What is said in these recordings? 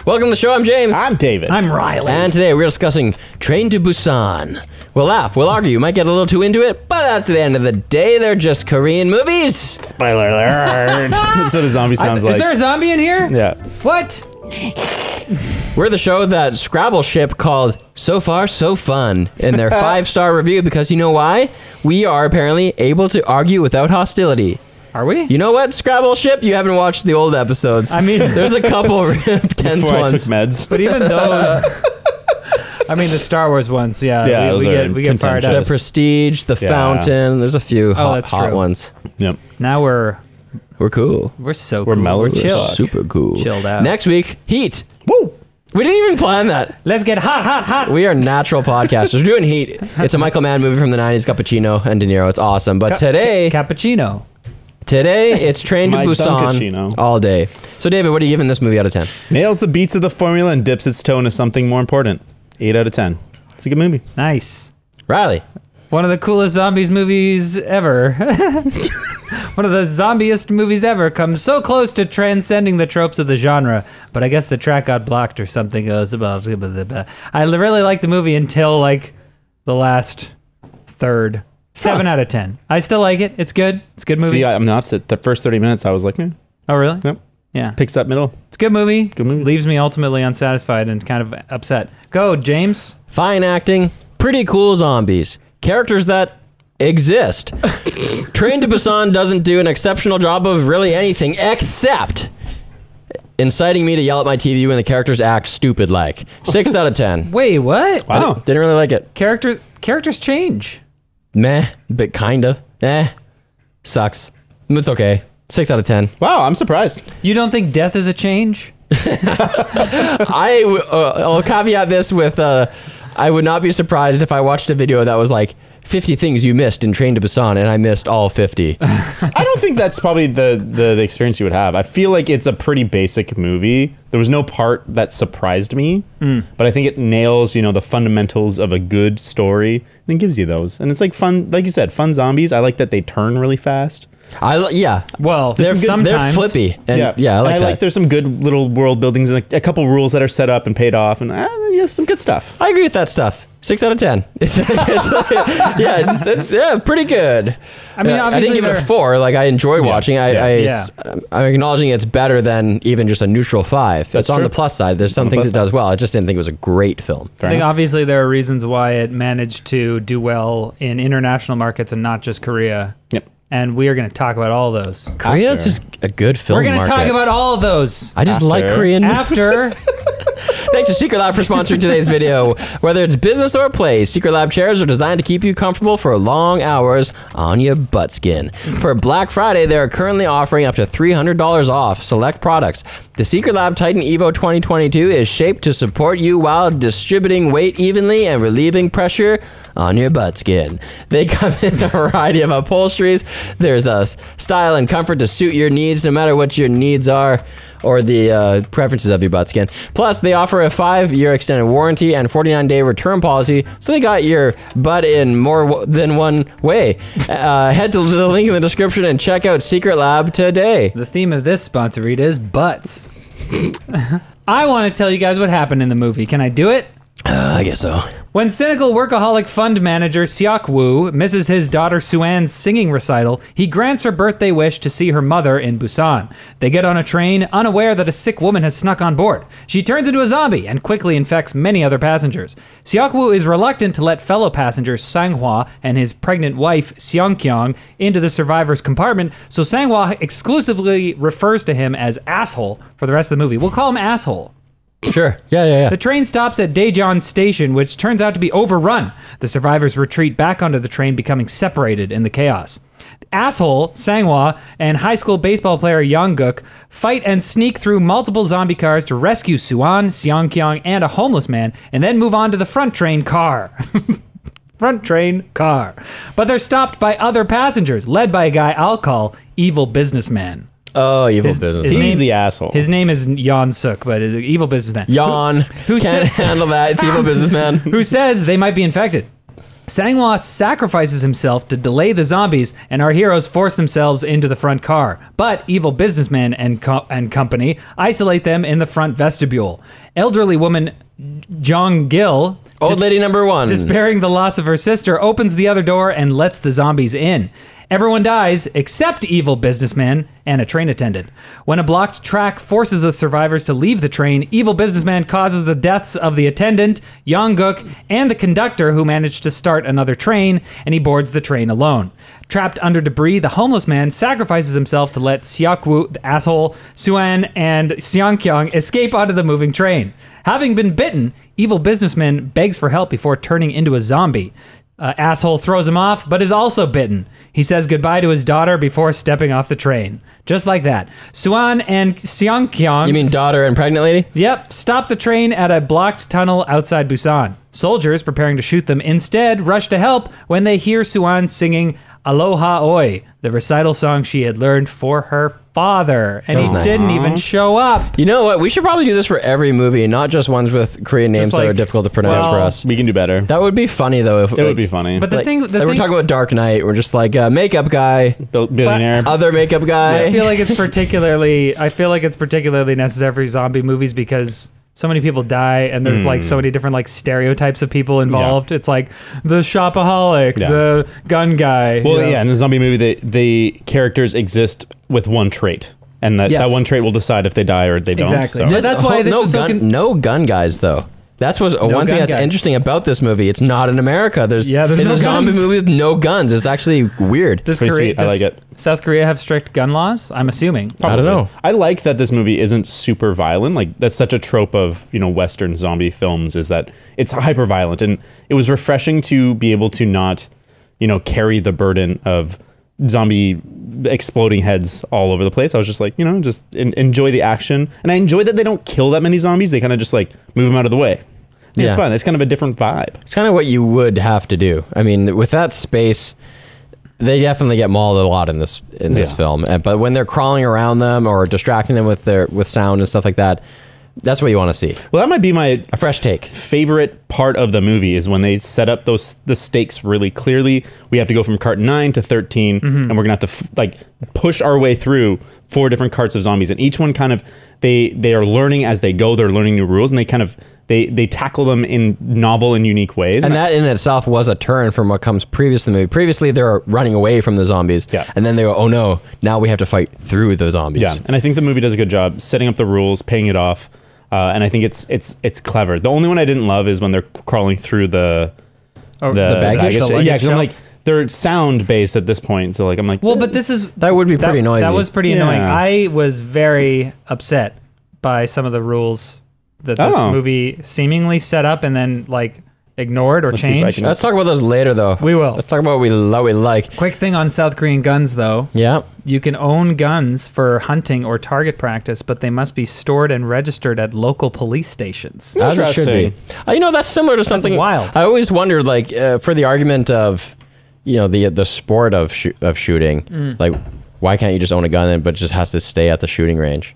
Welcome to the show. I'm James. I'm David. I'm Riley. And today we're discussing Train to Busan. We'll laugh, we'll argue, might get a little too into it, but at the end of the day, they're just Korean movies. Spoiler alert. That's what a zombie sounds like. Is there a zombie in here? Yeah. What? We're the show that Scrabble ship called So Far So Fun in their 5-star review because you know why? We are apparently able to argue without hostility. Are we? You know what, Scrabble ship? You haven't watched the old episodes. I mean, there's a couple tense Before ones. I took meds. But even those, I mean, the Star Wars ones, Yeah, we get fired The up. contentious. Prestige, The Fountain. There's a few hot true. ones. Yep. Now we're cool. so We're cool. mellow We're as chill. fuck. Super cool. Chilled out. Next week, Heat. Woo! We didn't even plan that. Let's get hot. We are natural podcasters. We're doing Heat. It's a Michael Mann movie from the 90s, got Pacino and De Niro. It's awesome. But today Cappuccino. it's Train to My Busan Dunkachino. all day. So David, what are you giving this movie out of 10? Nails the beats of the formula and dips its toe into something more important. 8 out of 10. It's a good movie. Nice. Riley. One of the coolest zombies movies ever. One of the zombiest movies ever. Comes so close to transcending the tropes of the genre, but I guess the track got blocked or something. I really liked the movie until like the last third. 7 out of 10. I still like it. It's good. It's a good movie. See, I'm the opposite. The first 30 minutes, I was like, Oh, really? Yep. Yeah. Picks up middle. It's a good movie. Good movie. Leaves me ultimately unsatisfied and kind of upset. Go, James. Fine acting, pretty cool zombies, characters that exist. Train to Busan doesn't do an exceptional job of really anything except inciting me to yell at my TV when the characters act stupid like. 6 out of 10. Wait, what? Wow. Didn't really like it. Characters change. Meh, but kind of. Sucks. It's okay. 6 out of 10. Wow, I'm surprised. You don't think death is a change? I'll caveat this with I would not be surprised if I watched a video that was like 50 things you missed in Train to Busan and I missed all 50. I don't think that's probably the experience you would have. I feel like it's a pretty basic movie. There was no part that surprised me, but I think it nails, the fundamentals of a good story and it gives you those. And it's like fun, like you said, fun zombies. I like that they turn really fast. Yeah. Well, They're sometimes flippy. And I like that. There's some good little world buildings and a couple rules that are set up and paid off and some good stuff. I agree with that stuff. 6 out of 10. It's pretty good. I mean, I obviously didn't give it a 4. Like I enjoy watching. I'm acknowledging it's better than even just a neutral 5. It's on true. the plus side. There's some things it does well. I just didn't think it was a great film. I think obviously there are reasons why it managed to do well in international markets and not just Korea. Yep. And we are going to talk about all those. Korea's just a good film We're going to talk about all of those I just like After. Korean. after. Thanks to Secret Lab for sponsoring today's video. Whether it's business or play, Secret Lab chairs are designed to keep you comfortable for long hours on your butt skin. For Black Friday, they are currently offering up to $300 off select products. The Secret Lab Titan Evo 2022 is shaped to support you while distributing weight evenly and relieving pressure on your butt skin. They come in a variety of upholsteries. There's a style and comfort to suit your needs, no matter what your needs are or the preferences of your butt skin. Plus, they offer a 5-year extended warranty and 49-day return policy, so they got your butt in more than one way. Head to the link in the description and check out Secret Lab today. The theme of this sponsor read is butts. I want to tell you guys what happened in the movie. Can I do it? I guess so. When cynical workaholic fund manager Seok Woo misses his daughter Suan's singing recital, he grants her birthday wish to see her mother in Busan. They get on a train, unaware that a sick woman has snuck on board. She turns into a zombie and quickly infects many other passengers. Seok Woo is reluctant to let fellow passenger Sang-hwa and his pregnant wife Seong-kyung into the survivor's compartment, so Sang-hwa exclusively refers to him as asshole for the rest of the movie. We'll call him asshole. Sure. Yeah. The train stops at Daejeon Station, which turns out to be overrun. The survivors retreat back onto the train, becoming separated in the chaos. Asshole, Sang-hwa, and high school baseball player Young-guk fight and sneak through multiple zombie cars to rescue Suan, Seong-kyung, and a homeless man, and then move on to the front train car. Front train car. But they're stopped by other passengers, led by a guy I'll call Evil Businessman. Oh, evil businessman. He's the asshole. His name is Dong-seok, but it's evil businessman. Yawn. Who can't handle that? It's evil businessman. Who says they might be infected. Sang-hwa sacrifices himself to delay the zombies, and our heroes force themselves into the front car. But evil businessmen and company isolate them in the front vestibule. Elderly woman Jong-gil, Old lady number one. despairing the loss of her sister, opens the other door and lets the zombies in. Everyone dies except evil businessman and a train attendant. When a blocked track forces the survivors to leave the train, evil businessman causes the deaths of the attendant, Yong-guk, and the conductor who managed to start another train, and he boards the train alone. Trapped under debris, the homeless man sacrifices himself to let Seok-woo, the asshole, Suan, and Seong-kyung escape onto the moving train. Having been bitten, evil businessman begs for help before turning into a zombie. Asshole throws him off, but is also bitten. He says goodbye to his daughter before stepping off the train. Just like that. Suan and Seong-kyung... You mean daughter and pregnant lady? Yep, stop the train at a blocked tunnel outside Busan. Soldiers preparing to shoot them instead rush to help when they hear Suan singing Aloha Oi, the recital song she had learned for her father. And he nice. didn't even show up. You know what? We should probably do this for every movie, not just ones with Korean names that like- are difficult to pronounce well, for us. We can do better. That would be funny though. If It would be funny. But the like, thing... like we're talking about Dark Knight. We're just like makeup guy, Billionaire. other makeup guy. I feel like it's particularly necessary for zombie movies because so many people die and there's like so many different like stereotypes of people involved. It's like the shopaholic, the gun guy. Well, you know? yeah, in a zombie movie, the characters exist with one trait. And that Yes. one trait will decide if they die or they don't. Exactly. So. But that's why this no is so gun, no gun guys though. That's one gun thing that's guys. interesting about this movie. It's not in America. There's there's it's no a zombie guns. movie with no guns. It's actually weird. Does Pretty Korea, sweet. I like it. South Korea have strict gun laws? I'm assuming. I don't know. I like that this movie isn't super violent. Like that's such a trope of Western zombie films is that it's hyper violent, and it was refreshing to be able to not carry the burden of zombie exploding heads all over the place. I was just like enjoy the action, and I enjoy that they don't kill that many zombies. They kind of just like move them out of the way. Yeah. It's fun. It's kind of a different vibe. It's kind of what you would have to do. I mean, with that space, they definitely get mauled a lot in this film. But when they're crawling around them or distracting them with sound and stuff like that, that's what you want to see. Well, that might be my A fresh take. favorite part of the movie is when they set up the stakes really clearly. We have to go from cart 9 to 13, and we're gonna have to push our way through 4 different carts of zombies, and each one kind of they are learning as they go. They're learning new rules, and they kind of they tackle them in novel and unique ways. And that in itself was a turn from what comes previous to the movie. Previously, they were running away from the zombies. Yeah. And then they go, oh no, now we have to fight through the zombies. Yeah, and I think the movie does a good job setting up the rules, paying it off, and I think it's clever. The only one I didn't love is when they're crawling through the baggage? The luggage Yeah, because I'm shelf? like they're sound based at this point, so like I'm like, Well, but this is... That would be pretty noisy. That was pretty annoying. Yeah. I was very upset by some of the rules that this movie seemingly set up and then like ignored or Let's see if I changed. can- Let's talk about those later, though. We will. Let's talk about what we like. Quick thing on South Korean guns, though. Yeah. You can own guns for hunting or target practice, but they must be stored and registered at local police stations. As it should be. That's similar to something wild. I always wondered, like, for the argument of, the sport of shooting, like, why can't you just own a gun but just has to stay at the shooting range?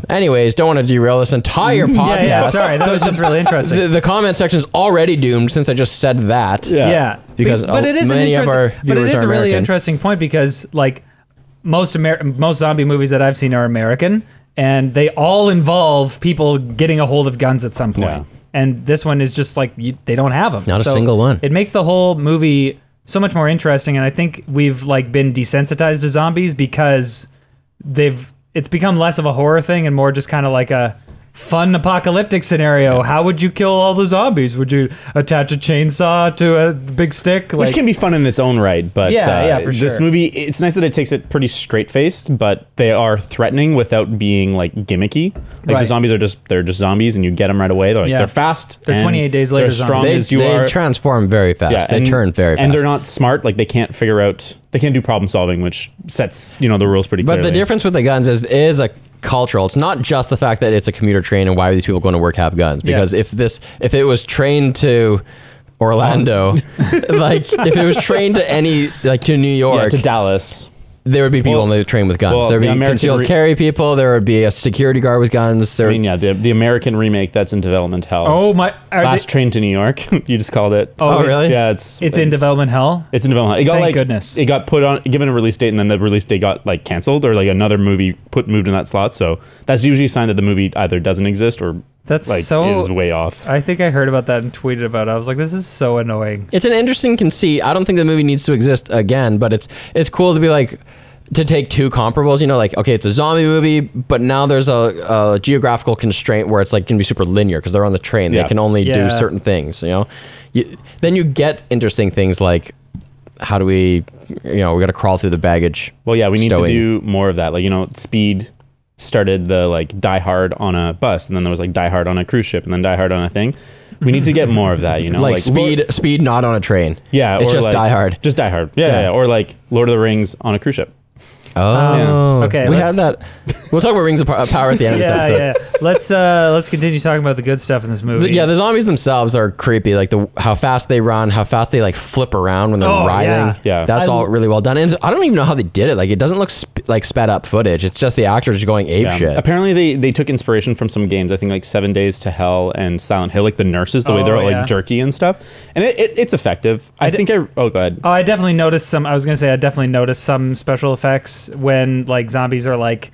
Anyways, don't want to derail this entire podcast. Yeah, sorry. That was just really interesting. The comment section is already doomed since I just said that. Yeah. Because but it is many of our but it viewers is are a really American. interesting point because like most zombie movies that I've seen are American and they all involve people getting a hold of guns at some point. Yeah. And this one is just like they don't have them. Not a single one. It makes the whole movie so much more interesting, and I think we've like been desensitized to zombies because it's become less of a horror thing and more just kind of like a fun apocalyptic scenario. How would you kill all the zombies? Would you attach a chainsaw to a big stick? Which can be fun in its own right, but for this sure. movie, it's nice that it takes it pretty straight-faced, but they are threatening without being like gimmicky. Like Right. the zombies they're just zombies, and you get them right away. They're like they're fast. They're and 28 days later They're strong zombies. as you They are. transform very fast. Yeah, They turn very fast. and they're not smart. Like they can't figure out. They can't do problem solving, which sets the rules pretty But clearly. the difference with the guns is a cultural. It's not just the fact that it's a commuter train and why are these people going to work have guns. Because if it was trained to Orlando, like if it was trained to to New York, to Dallas. there would be people on the train with guns. well, There would the be American concealed carry people. There would be a security guard with guns. I mean, yeah, the American remake that's in development hell. Oh my! Last Train to New York. You just called it. Oh, really? Yeah, It's in development hell. It's in development. It got Thank goodness. It got given a release date, and then the release date got like canceled, or like another movie moved in that slot. So that's usually a sign that the movie either doesn't exist or That's like so is way off. I think I heard about that and tweeted about it. I was like, this is so annoying. It's an interesting conceit. I don't think the movie needs to exist again, but it's cool to be like, to take two comparables, you know, like, okay, it's a zombie movie, but now there's a geographical constraint where it's like going to be super linear because they're on the train. Yeah. They can only Yeah. do certain things, you know? Then you get interesting things like, how do we, we got to crawl through the baggage. Well, yeah, we need stowing. to do more of that. Like, Speed started the like Die Hard on a bus, and then there was like Die Hard on a cruise ship, and then Die Hard on a thing. We need to get more of that, Like speed not on a train. Yeah, It's or just like, Die Hard. Just Die Hard. Yeah. Or like Lord of the Rings on a cruise ship. Oh, Okay, We let's- had that. We'll talk about Rings of Power at the end of this episode. Let's continue talking about the good stuff in this movie. Yeah, the zombies themselves are creepy. Like how fast they run, how fast they like flip around when they're Oh, riding. yeah. That's I- all really well done. And I don't even know how they did it. Like it doesn't look like sped up footage. It's just the actors going ape Yeah. shit. Apparently, they took inspiration from some games. I think like 7 Days to Hell and Silent Hill, like the nurses, the way they're all yeah. like jerky and stuff. And it's effective. I think go ahead. Oh, I definitely noticed some. I was gonna say I definitely noticed some special effects when like zombies are like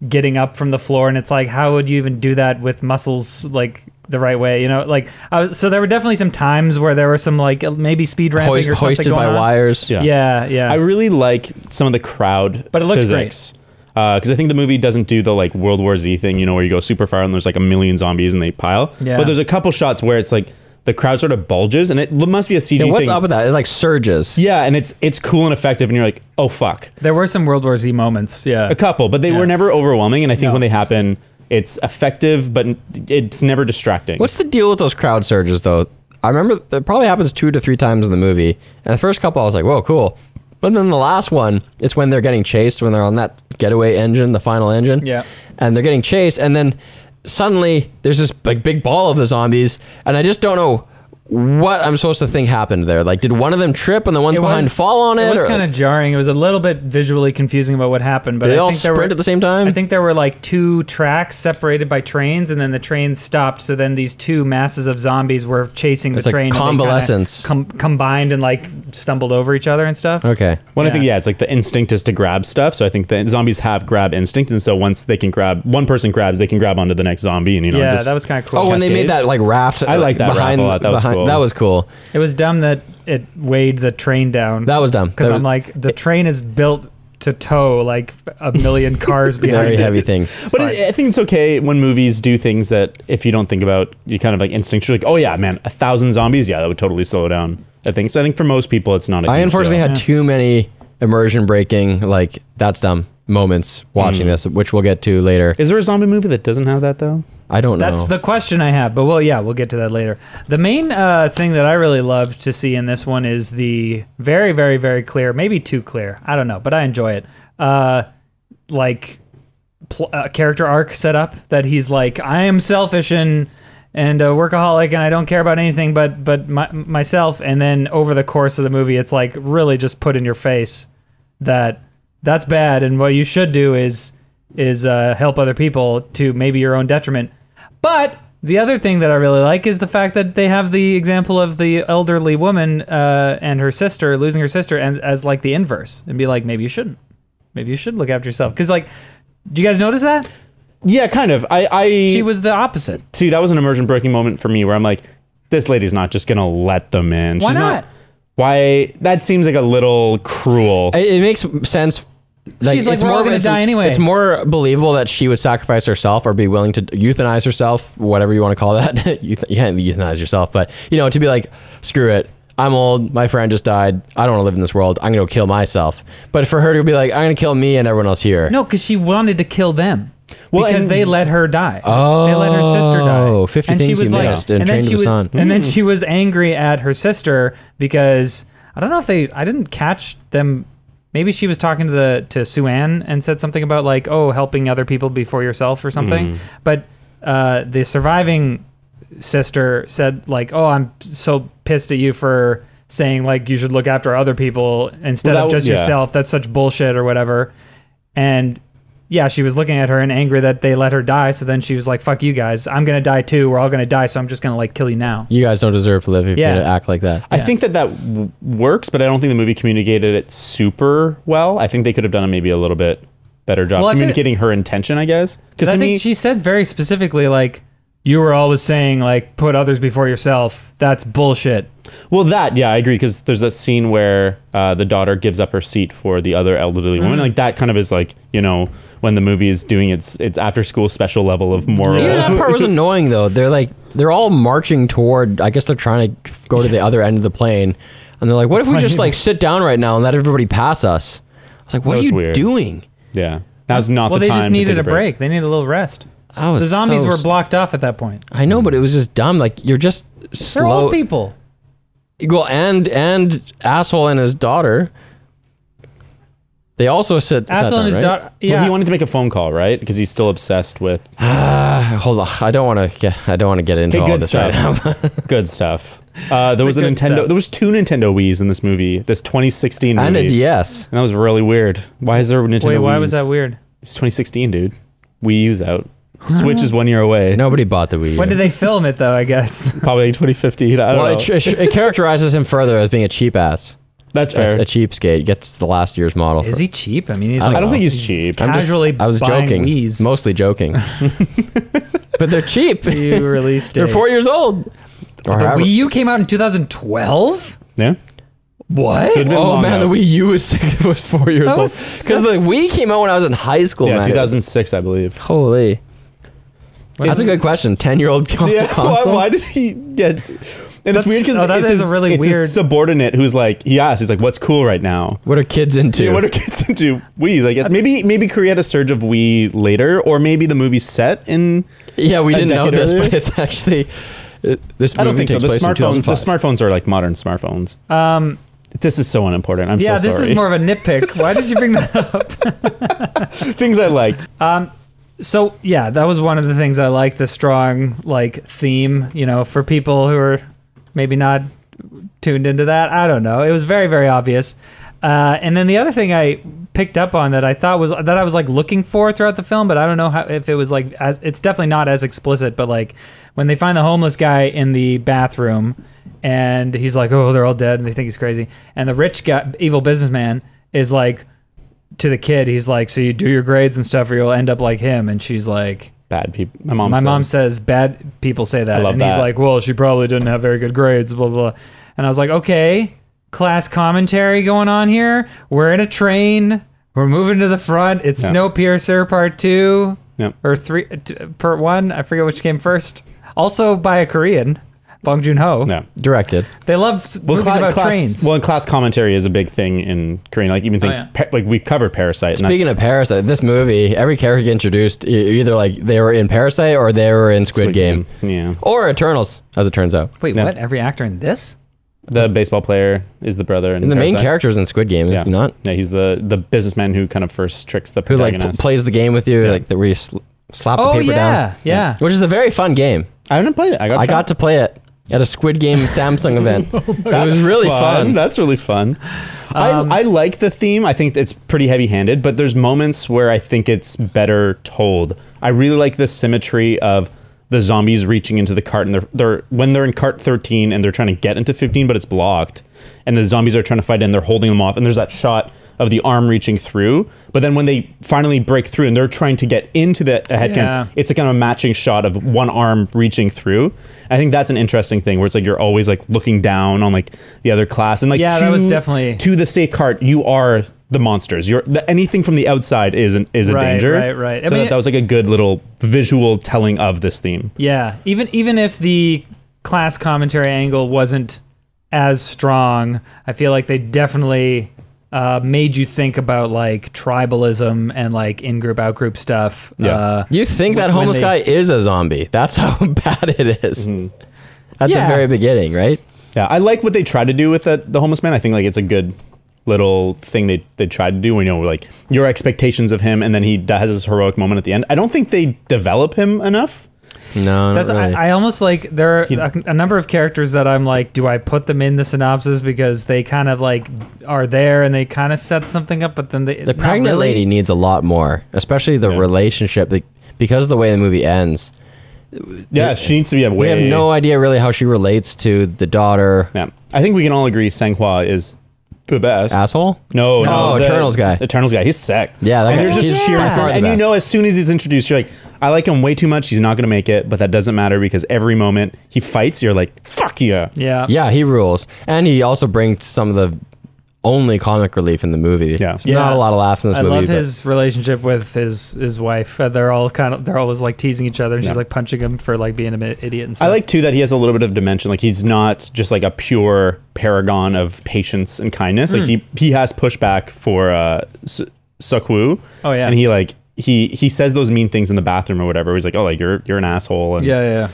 getting up from the floor, and it's like, how would you even do that with muscles like the right way? You know, like so there were definitely some times where there were some like maybe speed ramping or something Hoisted going by on. wires. Yeah. I really like some of the crowd But it looks physics. Because I think the movie doesn't do the like World War Z thing, where you go super far and there's like a million zombies and they pile. Yeah. But there's a couple shots where it's like the crowd sort of bulges, and it must be a CG Yeah, what's thing. up with that? It like surges. Yeah, and it's cool and effective, and you're like, oh fuck. There were some World War Z moments. Yeah. A couple, but they Yeah. were never overwhelming, and I think No. when they happen, it's effective, but it's never distracting. What's the deal with those crowd surges though? I remember it probably happens 2 to 3 times in the movie. And the first couple I was like, whoa, cool. But then the last one, it's when they're getting chased, when they're on that getaway engine, the final engine. Yeah. And they're getting chased, and then suddenly there's this like big ball of the zombies, and I just don't know what I'm supposed to think happened there. Like, did one of them trip and the ones behind fall on it? It was or- kind of jarring. It was a little bit visually confusing about what happened. But Did they I all think there sprint were, at the same time? I think there were like 2 tracks separated by trains, and then the train stopped. So then these 2 masses of zombies were chasing It's the like train. and they kinda convalescence. Combined and like stumbled over each other and stuff. Okay. One, I Yeah. think, it's like the instinct is to grab stuff. So I think the zombies have grab instinct, and so once they can one person grabs, they can grab onto the next zombie, and Yeah, just, that was kind of cool. Oh, when they made that like raft. I like that raft behind, a lot. That was cool. That was cool. It was dumb that it weighed the train down. That was dumb. Because That I'm was like, the train is built to tow like a million cars behind very it. heavy things. But I think it's okay when movies do things that if you don't think about, you kind of like instinctually like, oh yeah, man, 1,000 zombies, yeah, that would totally slow down. I think so. I think for most people, it's not. I unfortunately deal. had too many immersion breaking, like that's dumb moments watching this, which we'll get to later. Is there a zombie movie that doesn't have that though? I don't know. That's the question I have, but we'll get to that later. The main thing that I really loved to see in this one is the very, very, very clear, maybe too clear, I don't know, but I enjoy it. Character arc set up that he's like, I am selfish and a workaholic, and I don't care about anything but myself. And then over the course of the movie, it's like really just put in your face that that's bad, and what you should do is help other people to maybe your own detriment. But the other thing that I really like is the fact that they have the example of the elderly woman and her sister losing her sister, and as like the inverse, and be like, maybe you shouldn't. Maybe you should look after yourself. Because like, do you guys notice that? Yeah, kind of. She was the opposite. See, that was an immersion breaking moment for me where I'm like, this lady's not just gonna let them in. Why She's not? Why? That seems like a little cruel. It makes sense. She's like, we're all gonna die anyway. It's more believable that she would sacrifice herself or be willing to euthanize herself, whatever you want to call that. You can't euthanize yourself, but to be like, screw it. I'm old. My friend just died. I don't want to live in this world. I'm gonna go kill myself. But for her to be like, I'm gonna kill me and everyone else here. No, because she wanted to kill them. Well, because and- they let her die. Oh, they let her sister die. 50 and things you missed in Train to Busan. And then she was angry at her sister because I don't know if I didn't catch them. Maybe she was talking to Sue-Ann and said something about like, oh, helping other people before yourself or something. But the surviving sister said like, oh, I'm so pissed at you for saying like you should look after other people instead of just yourself. That's such bullshit or whatever. And yeah, she was looking at her and angry that they let her die. So then she was like, fuck you guys. I'm going to die too. We're all going to die. So I'm just going to like kill you now. You guys don't deserve to live if you're going to act like that. I think that works, but I don't think the movie communicated it super well. I think they could have done maybe a little bit better job communicating her intention, I guess. Because I think she said very specifically, like, you were always saying, like, put others before yourself. That's bullshit. Well, I agree, because there's that scene where the daughter gives up her seat for the other elderly woman. Like, that kind of is like, you know, when the movie is doing its after-school special level of moral. Even that part was annoying, though. They're all marching toward, I guess they're trying to go to the other end of the plane. And they're like, what if we just, like, sit down right now and let everybody pass us? I was like, what are you doing? Yeah. That was not the time. Well, they just needed a break. They needed a little rest. The zombies were blocked off at that point. I know, but it was just dumb. Like, you're just slow. They're old people. Well, and Asshole and his daughter. They also said Asshole and his daughter. Yeah, well, he wanted to make a phone call, right? Because he's still obsessed with. Hold on, I don't want to get into all this right now. Good stuff. There was a Nintendo. There was 2 Nintendo Wiis in this movie. This 2016 movie. And a DS. And that was really weird. Why is there a Nintendo? Wait, why Wiis? was that weird? It's 2016, dude. Wii U's out. Switch is 1 year away. Nobody bought the Wii U. When did they film it, though, I guess? Probably 2015. I don't know. It characterizes him further as being a cheap ass. That's fair. A cheapskate. He gets the last year's model. Is he cheap? I mean, he's I don't think he's cheap. Casually I was buying joking. Wiis. Mostly joking. But they're cheap. You released They're 4 years old. The Wii U came out in 2012? Yeah. What? So oh man, the Wii U was 4 years old. Because the Wii came out when I was in high school. Yeah, man. 2006, I believe. Holy. That's a good question. 10-year-old console? Why did he get... And it's weird because it's his subordinate who's like, he's like, what's cool right now? What are kids into? Yeah, what are kids into? Wii's, I guess. Maybe Korea had a surge of Wii later, or maybe the movie's set in... Yeah, we didn't know this, but it's actually... This movie I don't think so. The smartphones are like modern smartphones. This is so unimportant. I'm so sorry. Yeah, this is more of a nitpick. Why did you bring that up? Things I liked. So yeah, that was one of the things I liked, the strong like theme, you know, for people who are maybe not tuned into that. I don't know. It was very, very obvious. And then the other thing I picked up on that I thought was that I was like looking for throughout the film, but I don't know if it was like it's definitely not as explicit, but like when they find the homeless guy in the bathroom and he's like, oh, they're all dead and they think he's crazy. And the rich guy, evil businessman is like, to the kid, he's like, so you do your grades and stuff or you'll end up like him. And she's like, bad people. My mom says bad people say that. And he's like, well, she probably didn't have very good grades, blah, blah. And I was like, okay, class commentary going on here. We're in a train. We're moving to the front. It's Snowpiercer Part 2 or 3, Part 1. I forget which came first. Also by a Korean. Bong Joon-ho. Yeah. Directed. They love movies about trains. Well, class commentary is a big thing in Korean. Like even like we covered Parasite. Speaking of Parasite, this movie, every character introduced either like they were in Parasite or they were in Squid Game. Yeah. Or Eternals, as it turns out. Wait, what? Every actor in this? The baseball player is the brother. And the main character is in Squid Game, is he not? Yeah, he's the businessman who kind of first tricks the protagonist. Who like plays the game with you, like where you slap the paper down. Yeah. Which is a very fun game. I haven't played it. I got to play it at a Squid Game Samsung event. It was really fun. That's really fun. I like the theme. I think it's pretty heavy-handed, but there's moments where I think it's better told. I really like the symmetry of the zombies reaching into the cart, and they're when they're in cart 13 and they're trying to get into 15, but it's blocked, and the zombies are trying to fight in, they're holding them off, and there's that shot of the arm reaching through, but then when they finally break through and they're trying to get into the headcans, it's a kind of a matching shot of one arm reaching through. I think that's an interesting thing where it's like you're always like looking down on like the other class, and like that was definitely to the safe cart. You are the monsters. Anything from the outside is a danger. Right. So that was like a good little visual telling of this theme. Yeah, even if the class commentary angle wasn't as strong, I feel like they definitely made you think about like tribalism and like in-group, out-group stuff. Yeah. You think that homeless guy is a zombie. That's how bad it is. At the very beginning, right? Yeah, I like what they tried to do with the homeless man. I think like it's a good little thing they tried to do. You know, like your expectations of him, and then he has this heroic moment at the end. I don't think they develop him enough. No, That's not really. I almost like there are a number of characters that I'm like, do I put them in the synopsis because they kind of like are there and they kind of set something up, but then the pregnant lady needs a lot more, especially the relationship, because of the way the movie ends. Yeah, she needs to be a way. We have no idea really how she relates to the daughter. Yeah, I think we can all agree Sang-hwa is the best. Asshole? No, the Eternals guy. Eternals guy. He's sick. Yeah, that and guy. you're just He's cheering by for far him. the And you best. know, as soon as he's introduced, you're like, I like him way too much. He's not going to make it, but that doesn't matter because every moment he fights, you're like, fuck yeah. Yeah. Yeah, he rules. And he also brings some of the only comic relief in the movie. Yeah. There's not a lot of laughs in this I movie. love but his relationship with his wife. They're always like teasing each other, and she's like punching him for like being an idiot and stuff. I like too that he has a little bit of dimension. Like he's not just like a pure paragon of patience and kindness. Like he has pushback for Seok-woo. Oh yeah. And he says those mean things in the bathroom or whatever. He's like, oh, like you're an asshole. And Yeah.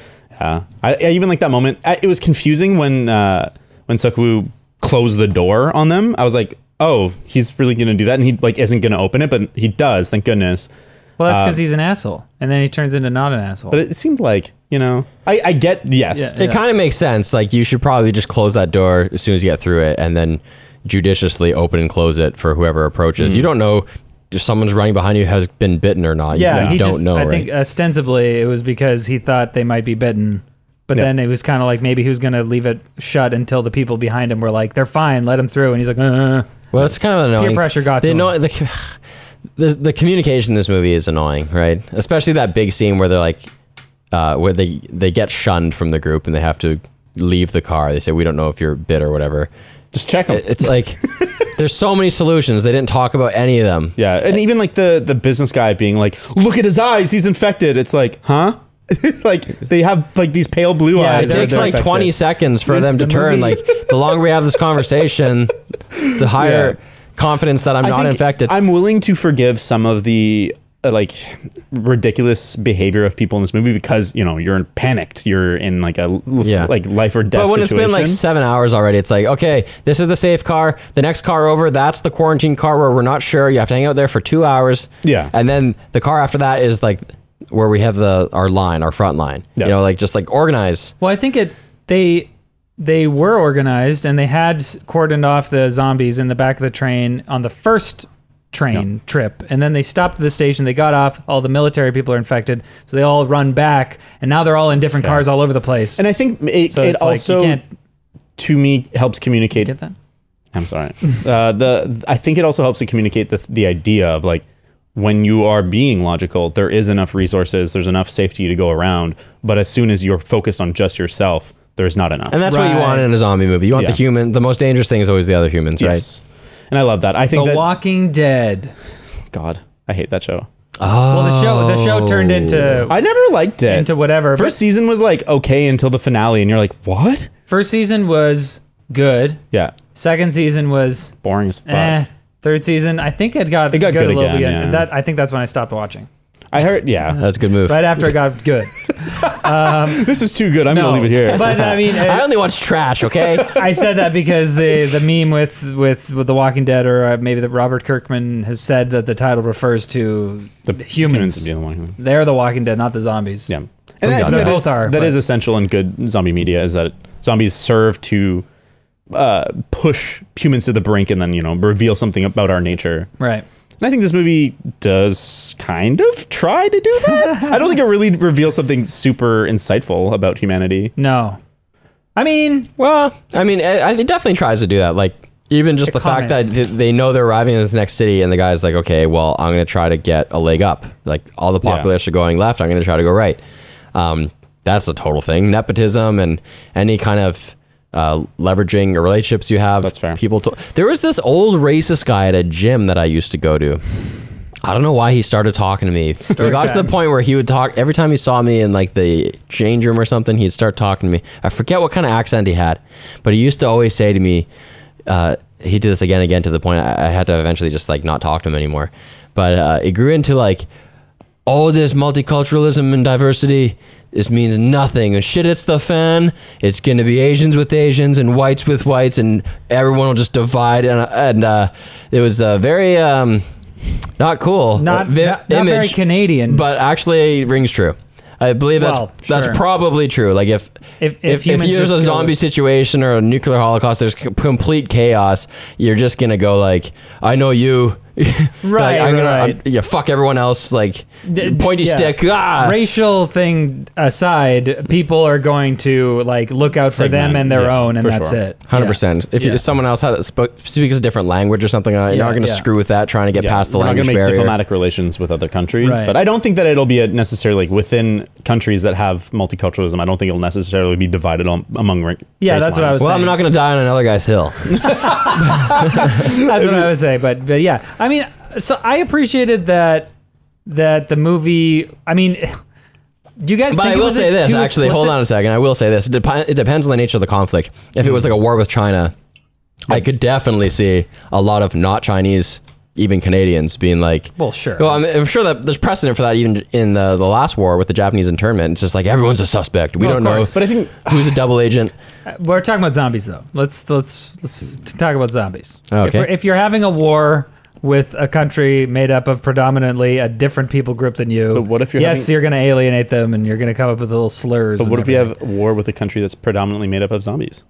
I even like that moment. It was confusing when Seok-woo closed the door on them. I was like, oh, he's really gonna do that, and he like isn't gonna open it, but he does. Thank goodness. Well, that's because he's an asshole, and then he turns into not an asshole. But it seemed like, I get yes. Yeah. It kind of makes sense. Like, you should probably just close that door as soon as you get through it, and then judiciously open and close it for whoever approaches. You don't know if someone's running behind you has been bitten or not. yeah, You he don't just, know, I right? think ostensibly it was because he thought they might be bitten. But then it was kind of like maybe he was going to leave it shut until the people behind him were like, they're fine, let him through. And he's like, Well, it's kind of annoying. Peer pressure got to him. The communication in this movie is annoying, right? Especially that big scene where they're like, where they get shunned from the group and they have to leave the car. They say, we don't know if you're bit or whatever. Just check them. It's like, there's so many solutions. They didn't talk about any of them. Yeah, and even like the business guy being like, look at his eyes, he's infected. It's like, huh? Like they have like these pale blue eyes. It takes They're like infected. 20 seconds for them to turn. Like, the longer we have this conversation, the higher confidence that I'm not think infected. I'm willing to forgive some of the like ridiculous behavior of people in this movie because you're panicked. You're in like a like life or death But when situation. it's been like 7 hours already, it's like, okay, this is the safe car. The next car over, that's the quarantine car where we're not sure. You have to hang out there for 2 hours. Yeah. And then the car after that is like where we have our front line. Yeah. Like just like organize. well, I think they were organized and they had cordoned off the zombies in the back of the train on the first train trip, and then they stopped at the station. They got off. All the military people are infected, so they all run back, and now they're all in different cars all over the place. And I think it so it's also like, you can't to me helps communicate. get that. I'm sorry. I think it also helps to communicate the idea of like when you are being logical, there is enough resources, there's enough safety to go around. But as soon as you're focused on just yourself, there's not enough. And that's what you Right. want in a zombie movie. You want the human. The most dangerous thing is always the other humans, Yes. And I love that. I think The that Walking Dead. God, I hate that show. right? Well, the show turned into I never liked it. into whatever. First season was like okay until the finale, and you're like, what? First season was good. Yeah, Second season was boring as fuck. Third season, I think it got good a little again, bit. yeah. I think that's when I stopped watching. I heard, yeah. That's a good move. Right after it got good. This is too good. I'm No, gonna leave it here. but I mean, I only watch trash. Okay. I said that because the meme with The Walking Dead, or maybe that Robert Kirkman has said that the title refers to the humans. being the one. They're the Walking Dead, not the zombies. Yeah, and I think They that both is, are, that but- is essential in good zombie media. Is that zombies serve to push humans to the brink and then reveal something about our nature. Right. And I think this movie does kind of try to do that. I don't think it really reveals something super insightful about humanity. No. I mean, it definitely tries to do that. Like, even just the fact that comments. they know they're arriving in this next city, and the guy's like, okay, well, I'm going to try to get a leg up. Like, all the populace are going left. I'm going to try to go right. That's a total thing. Nepotism and any kind of leveraging relationships you have. That's fair. There was this old racist guy at a gym that I used to go to. I don't know why he started talking to me. We got to the point where he would talk every time he saw me in like the change room or something. He'd start talking to me. I forget what kind of accent he had, but he used to always say to me, he did this again and again to the point I had to eventually just like not talk to him anymore. But it grew into like, all this multiculturalism and diversity, this means nothing. And shit hits the fan, it's going to be Asians with Asians and whites with whites, and everyone will just divide. And it was very not cool. not very Canadian. but actually rings true. I believe Well, that's sure. probably true. Like if humans there's a just go- zombie situation or a nuclear holocaust, there's complete chaos. You're just gonna go like, I know you. Right, like, I'm right. gonna yeah, fuck everyone else. Like pointy yeah. stick. Ah. Racial thing aside, people are going to like look out for them Segment, and their yeah, own, and for that's sure. it. 100%. If Yeah. someone else speaks a different language or something, you're Yeah, not going to yeah. screw with that trying to get past the we're not language gonna make barrier. diplomatic relations with other countries, Right. but I don't think that it'll be necessarily like within countries that have multiculturalism. I don't think it'll necessarily be divided among Yeah, race that's what I lines. was Well, I'm saying. not going to die on another guy's hill. That's what I would say, but yeah, I mean, so I appreciated that the movie. I mean, do you guys? But think I it will was say this, too actually. Hold explicit? on a second. I will say this. It depends on the nature of the conflict. If it was like a war with China, I could definitely see a lot of not Chinese, even Canadians, being like, Well, sure. Well, I'm sure that there's precedent for that even in the last war with the Japanese internment. It's just like everyone's a suspect. We Well, don't of know course. But I think who's a double agent. We're talking about zombies, though. Let's talk about zombies. Okay. If you're having a war with a country made up of predominantly a different people group than you, But what if you're yes, having- you're going to alienate them and you're going to come up with little slurs. But and what if we everything. have war with a country that's predominantly made up of zombies?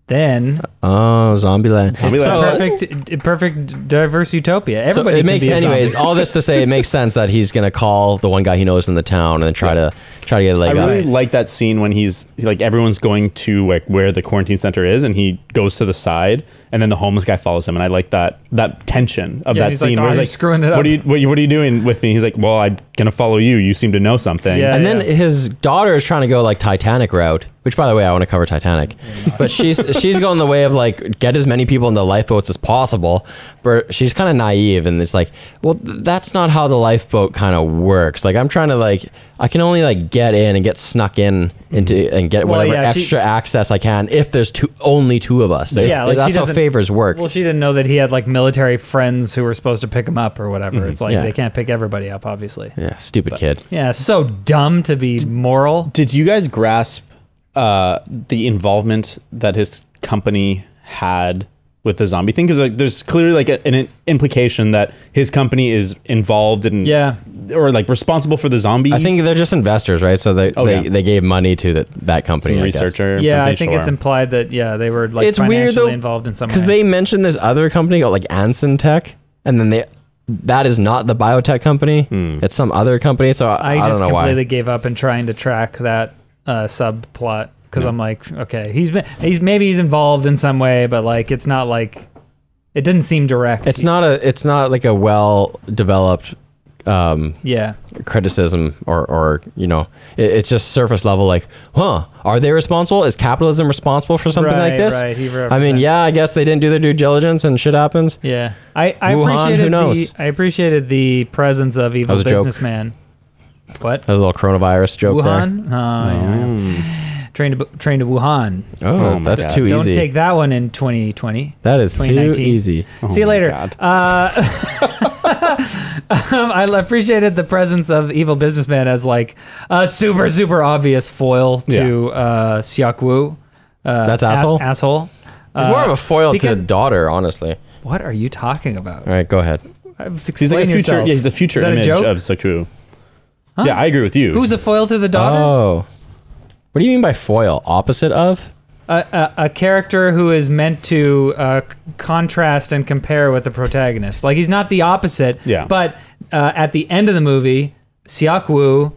Then Oh, Zombieland. Zombieland. it's So- a perfect diverse utopia. So Everybody it can makes, be a anyways, zombie. all this to say, it makes sense that he's gonna call the one guy he knows in the town and then try to get a leg I up. really like that scene when he's like everyone's going to like where the quarantine center is, and he goes to the side, and then the homeless guy follows him, and I like that tension of Yeah, that he's scene like, where "Oh, he's you're like, screwing it what up." are you doing with me? He's like, well, I'm gonna follow you. You seem to know something. Yeah. And then his daughter is trying to go like Titanic route, which by the way, I want to cover Titanic. But she's going the way of like get as many people in the lifeboats as possible. But she's kind of naive and it's like, well, that's not how the lifeboat kind of works. Like I'm trying to like I can only like get in and get snuck in into and get Well, whatever yeah, extra access I can if there's only two of us. If like, that's she how doesn't- favors work. Well, she didn't know that he had like military friends who were supposed to pick him up or whatever. It's like Yeah. they can't pick everybody up, obviously. Yeah, stupid kid. Yeah, so dumb to be moral. Did you guys grasp the involvement that his company had with the zombie thing? Because like, there's clearly like an implication that his company is involved in, Yeah. or like responsible for the zombies. I think they're just investors, right? So yeah. they gave money to that company. some I guess. researcher. Yeah, I company, think sure. it's implied that they were like It's weird, financially though, involved in some way. Because they mentioned this other company called like Anson Tech, and then that is not the biotech company. It's some other company. So I I don't just know completely why. gave up in trying to track that subplot because I'm like, okay, he's involved in some way, but like it's not like it didn't seem direct. It's not like a well developed yeah. criticism or it's just surface level. Like, are they responsible? Is capitalism responsible for something like Right, this? right. He I mean, represents- yeah, I guess they didn't do their due diligence and shit happens. Yeah, I Wuhan, appreciated who knows? I appreciated the presence of evil was a joke. businessman. What? That was a little coronavirus joke Wuhan? Oh, yeah. Train to Wuhan. there. Oh my That's God. too Don't easy. take that one in 2020. That is too 2019. easy. See you my later. God. I appreciated the presence of evil businessman as like a super super obvious foil to Seok Woo. That's asshole? Asshole. It's more of a foil to because- his daughter, honestly. What are you talking about? All right, go ahead. He's like a future. Yourself. Yeah, he's a future Is that a image joke? of Saku. Yeah, I agree with you. Who's a foil to the daughter? Oh. What do you mean by foil? Opposite of? A character who is meant to contrast and compare with the protagonist. Like he's not the opposite. Yeah. But at the end of the movie, Seok Woo,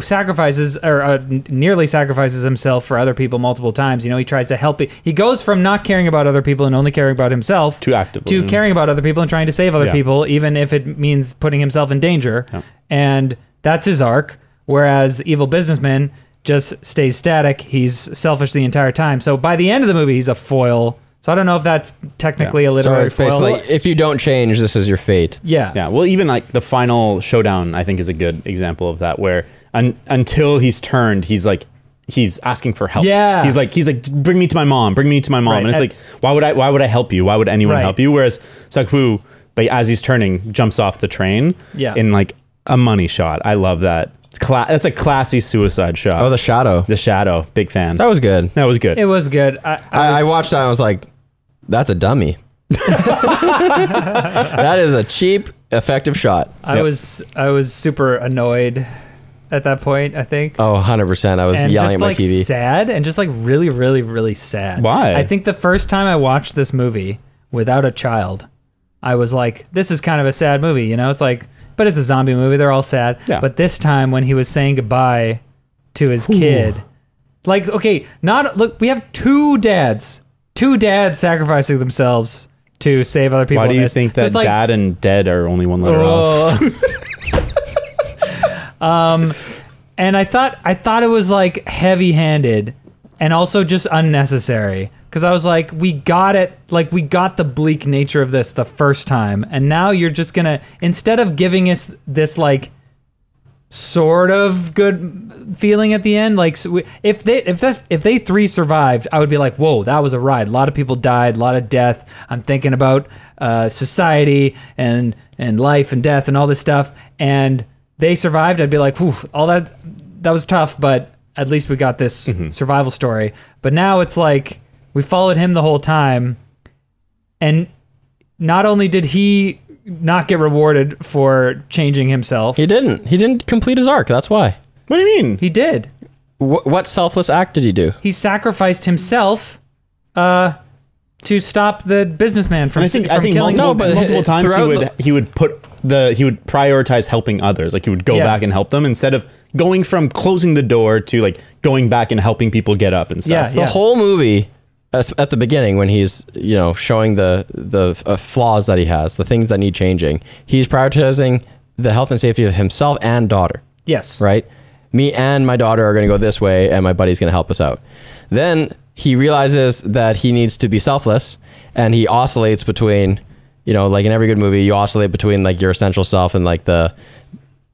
sacrifices or nearly sacrifices himself for other people multiple times. He tries to help. He goes from not caring about other people and only caring about himself Too actively. to caring about other people and trying to save other Yeah. people, even if it means putting himself in danger. Yeah. And that's his arc. Whereas evil businessman just stays static. He's selfish the entire time. So by the end of the movie, he's a foil. So I don't know if that's technically a literary So foil. basically, if you don't change, this is your fate. Yeah. Yeah, well, even like the final showdown, I think is a good example of that, where until he's turned, he's asking for help. Yeah. he's like, bring me to my mom, Right. and it's like, why would I help you? Why would anyone Right. help you? Whereas Saku, like as he's turning, jumps off the train. Yeah. in like a money shot. I love that. That's a classy suicide shot. Oh, the shadow. The shadow, big fan. That was good. That was good. It was good. I watched that and I was like, that's a dummy. That is a cheap, effective shot. I was super annoyed at that point, I think. Oh, 100%. I was And yelling just at my like TV. sad and just like really, really, really sad. Why? I think the first time I watched this movie without a child, I was like, this is kind of a sad movie, you know? It's like, but it's a zombie movie. They're all sad. Yeah. But this time when he was saying goodbye to his kid, like, okay, look, we have two dads sacrificing themselves to save other people. Why do in you this. think So that it's like, dad and dead are only one letter off? And I thought it was like heavy-handed and also just unnecessary, because I was like, we got it, like we got the bleak nature of this the first time, and now you're just gonna, instead of giving us this like sort of good feeling at the end, like if they three survived, I would be like, whoa, that was a ride. A lot of people died, a lot of death. I'm thinking about society and life and death and all this stuff, and they survived. I'd be like, whew, all that was tough, but at least we got this survival story. But now it's like we followed him the whole time, and not only did he not get rewarded for changing himself, He didn't complete his arc. That's why. What do you mean? he did. What selfless act did he do? He sacrificed himself to stop the businessman from, And I think killing multiple times throughout he would prioritize helping others. Like he would go Yeah. back and help them instead of going from closing the door to like going back and helping people get up and stuff. Yeah. The whole movie, at the beginning when he's showing the flaws that he has, the things that need changing, he's prioritizing the health and safety of himself and daughter. Yes. Right? Me and my daughter are going to go this way, and my buddy's going to help us out. Then he realizes that he needs to be selfless, and he oscillates between, like in every good movie, you oscillate between like your essential self and like the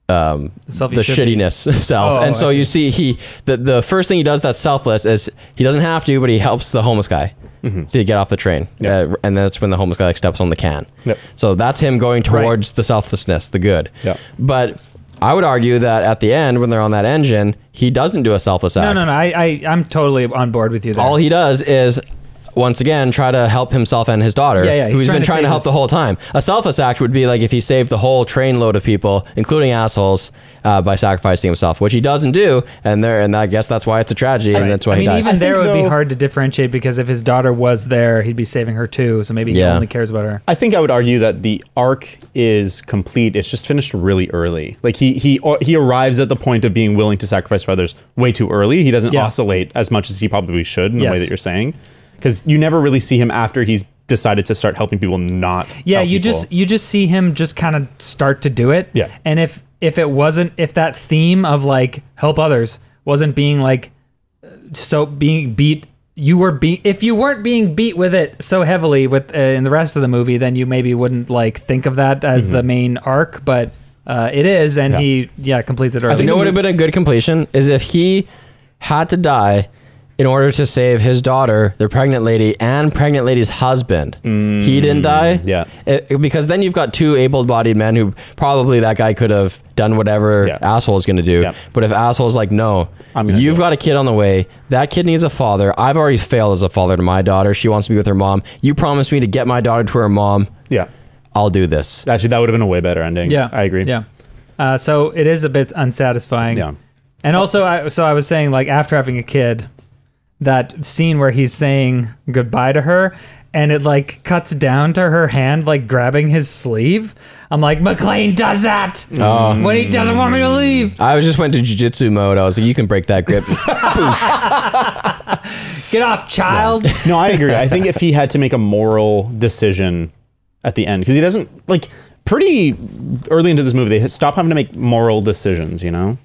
shittiness self. Oh, and so I you see the first thing he does that's selfless is he doesn't have to, but he helps the homeless guy to get off the train. Yeah. And that's when the homeless guy like steps on the can. Yep. So that's him going towards the selflessness, the good. Yeah. But I would argue that at the end, when they're on that engine, he doesn't do a selfless act. No. I'm totally on board with you there. All he does is, once again, try to help himself and his daughter, Yeah, who he's been trying to save help the whole time. A selfless act would be like if he saved the whole train load of people, including assholes, by sacrificing himself, which he doesn't do, and I guess that's why it's a tragedy, and that's why he dies. Even there think, would be though- hard to differentiate, because if his daughter was there, he'd be saving her too. So maybe he Yeah. only cares about her. I think I would argue that the arc is complete. It's just finished really early. Like he arrives at the point of being willing to sacrifice for others way too early. He doesn't oscillate as much as he probably should in the way that you're saying, because you never really see him after he's decided to start helping people not. Yeah, help you people. just see him just kind of start to do it. Yeah. And if that theme of like help others wasn't being like being beat, if you weren't being beat with it so heavily with in the rest of the movie, then you maybe wouldn't like think of that as the main arc, but it is, and he completes it early. You know what would have been a good completion is if he had to die in order to save his daughter, the pregnant lady, and pregnant lady's husband. He didn't die. Yeah. Because then you've got two able-bodied men who probably that guy could have done whatever asshole's going to do. Yeah. But if asshole's like, no, I'm gonna you've do it. got a kid on the way. That kid needs a father. I've already failed as a father to my daughter. She wants to be with her mom. You promised me to get my daughter to her mom. Yeah. I'll do this. Actually, that would have been a way better ending. Yeah, I agree. Yeah. So it is a bit unsatisfying. Yeah. And also, I was saying, like, after having a kid, that scene where he's saying goodbye to her, and it like cuts down to her hand like grabbing his sleeve. I'm like, McClane does that when he doesn't want me to leave. I just went to jiu-jitsu mode. I was like, you can break that grip. Get off, child. No, I agree. I think if he had to make a moral decision at the end, because he doesn't, like, pretty early into this movie, they stop having to make moral decisions, you know?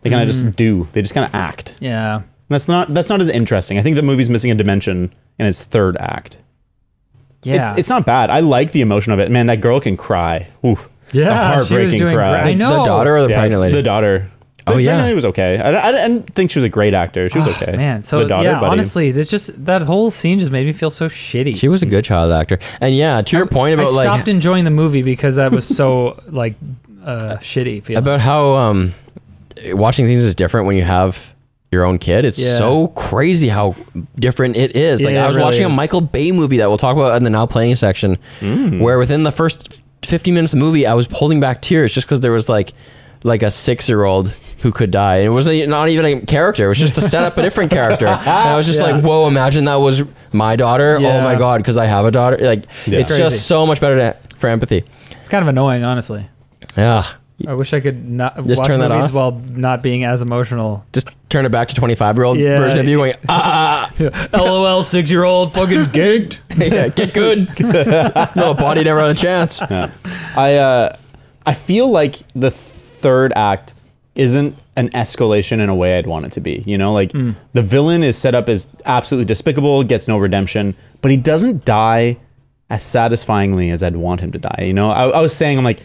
They kind of just do. They just kind of act. Yeah. That's not as interesting. I think the movie's missing a dimension in its third act. Yeah. It's not bad. I like the emotion of it. Man, that girl can cry. Oof. Yeah, It's a she was heartbreaking doing cry. great. I know. The daughter or the Yeah, pregnant lady? The daughter. Oh, The yeah. pregnant lady was okay. I didn't think she was a great actor. She was okay. Man, so the daughter, buddy. honestly, it's just that whole scene just made me feel so shitty. She was a good child actor. And yeah, to your point about I like stopped enjoying the movie because that was so like shitty feeling. about how watching things is different when you have your own kid. It's so crazy how different it is. Like Yeah, I was it really watching is. a Michael Bay movie that we'll talk about in the now playing section, where within the first 50 minutes of the movie, I was holding back tears just because there was like like a 6-year-old who could die. It wasn't not even a character. It was just to set up a different character. And I was just like, whoa, imagine that was my daughter. Yeah. Oh my God, because I have a daughter. Like, it's Crazy. just so much better for empathy. It's kind of annoying, honestly. Yeah. I wish I could not Just watch turn that movies off? while not being as emotional. Just turn it back to 25-year-old Yeah. version of you going, LOL, 6-year-old fucking ganked. yeah, get good. Little body never had a chance. Yeah. I feel like the third act isn't an escalation in a way I'd want it to be. You know, like the villain is set up as absolutely despicable, gets no redemption, but he doesn't die as satisfyingly as I'd want him to die. You know, I was saying, I'm like,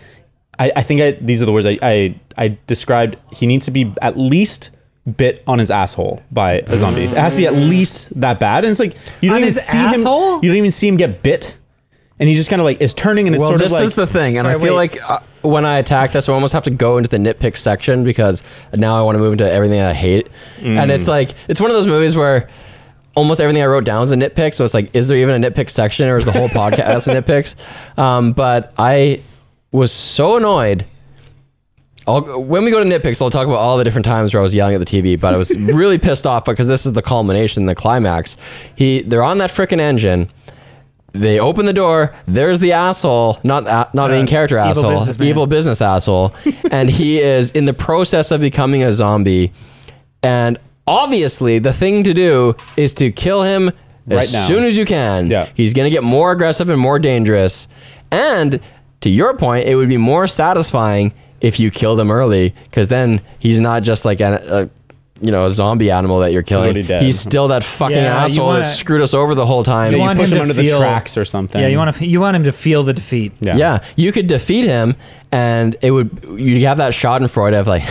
I think these are the words I described. He needs to be at least bit on his asshole by a zombie. It has to be at least that bad. And it's like you don't On even his see asshole? him. You don't even see him get bit, and he just kind of like is turning, and it's Well, sort this of like is the thing, and Sorry, I feel wait. like when I attack this, I almost have to go into the nitpick section because now I want to move into everything I hate. And it's like, it's one of those movies where almost everything I wrote down is a nitpick. So it's like, is there even a nitpick section, or is the whole podcast a nitpicks? But I was so annoyed. When we go to nitpicks, I'll talk about all the different times where I was yelling at the TV, but I was really pissed off because this is the culmination, the climax. They're on that frickin' engine. They open the door. There's the asshole, not main character evil asshole, businessman. evil business asshole, and he is in the process of becoming a zombie. And obviously, the thing to do is to kill him Right now. as soon as you can. Yeah. He's gonna get more aggressive and more dangerous. And to your point, it would be more satisfying if you killed him early, because then he's not just like a zombie animal that you're killing. already dead. He's still that fucking Yeah, you asshole wanna- that screwed us over the whole time. you want push him him to under the feel- tracks or something. Yeah, you want him to feel the defeat. Yeah, you could defeat him, and you'd have that Schadenfreude of like,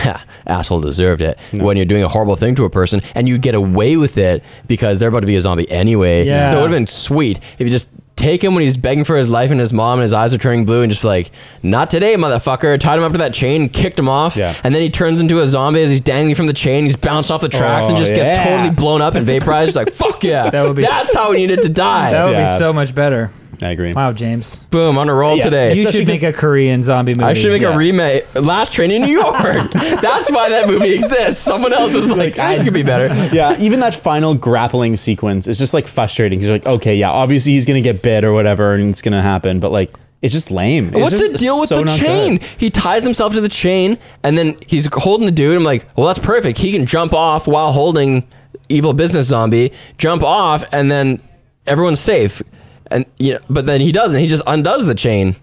asshole deserved it, when you're doing a horrible thing to a person, and you get away with it because they're about to be a zombie anyway. Yeah. So it would have been sweet if you just take him when he's begging for his life and his mom and his eyes are turning blue, and just be like, not today, motherfucker. Tied him up to that chain and kicked him off. Yeah. And then he turns into a zombie as he's dangling from the chain. He's bounced off the tracks and Oh, just gets yeah. totally blown up and vaporized. Just like, fuck yeah. That would be- That's how he needed to die. That would Yeah. be so much better. I agree. Wow, James. Boom, on a roll Yeah. today. You Especially should make a Korean zombie movie. I should make Yeah. a remake. Last Train in New York. That's why that movie exists. Someone else was like, this could be better. Yeah, even that final grappling sequence is just like frustrating. He's like, okay, yeah, obviously he's gonna get bit or whatever, and it's gonna happen, but like, it's just lame. It's What's just the deal with so the not chain? good. He ties himself to the chain, and then he's holding the dude. I'm like, well, that's perfect. He can jump off while holding evil business zombie, jump off, and then everyone's safe. And but then he doesn't. He just undoes the chain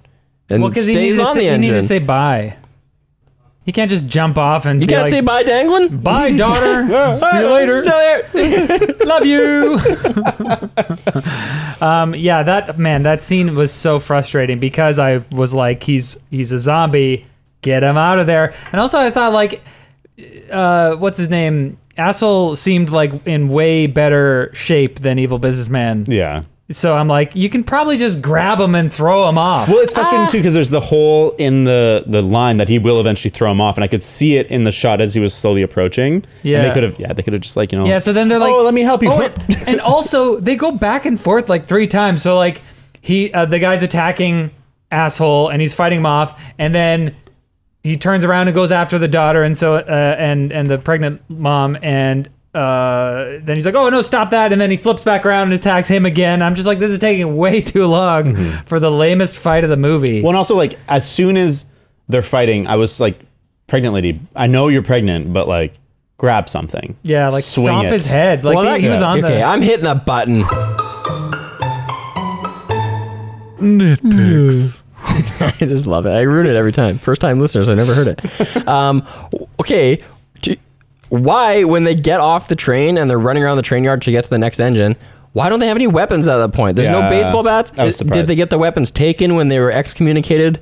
and stays on the You need engine. to say bye. You can't just jump off and You be can't like, say bye, dangling. bye, daughter. See you later. Still there. Love you. Yeah, that scene was so frustrating because I was like, he's a zombie. Get him out of there. And also I thought like, what's his name? Asshole seemed like in way better shape than evil businessman. Yeah. So I'm like, you can probably just grab him and throw him off. Well, it's frustrating too because there's the hole in the line that he will eventually throw him off, and I could see it in the shot as he was slowly approaching. Yeah. And they could have just like Yeah, so then they're like, oh, let me help you. Oh, and also they go back and forth like 3 times. So like the guy's attacking asshole and he's fighting him off, and then he turns around and goes after the daughter, and so and the pregnant mom, and then he's like, oh no, stop that, and then he flips back around and attacks him again. I'm just like, this is taking way too long for the lamest fight of the movie. Well, and also like as soon as they're fighting, I was like, pregnant lady, I know you're pregnant, but like grab something. Yeah, like Swing stomp it. his head. Like Well, he was on okay, the. I'm hitting that button. Nitpicks. I just love it. I ruin it every time. First time listeners, I never heard it. Okay, why when they get off the train and they're running around the train yard to get to the next engine, why don't they have any weapons at that point? There's no Yeah, baseball bats. I was Did surprised. they get the weapons taken when they were excommunicated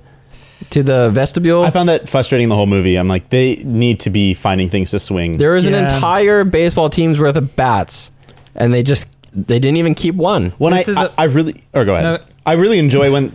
to the vestibule? I found that frustrating the whole movie. I'm like, they need to be finding things to swing. There was an Yeah. entire baseball team's worth of bats, and they didn't even keep one. When This is I really, or go ahead. No. I really enjoy when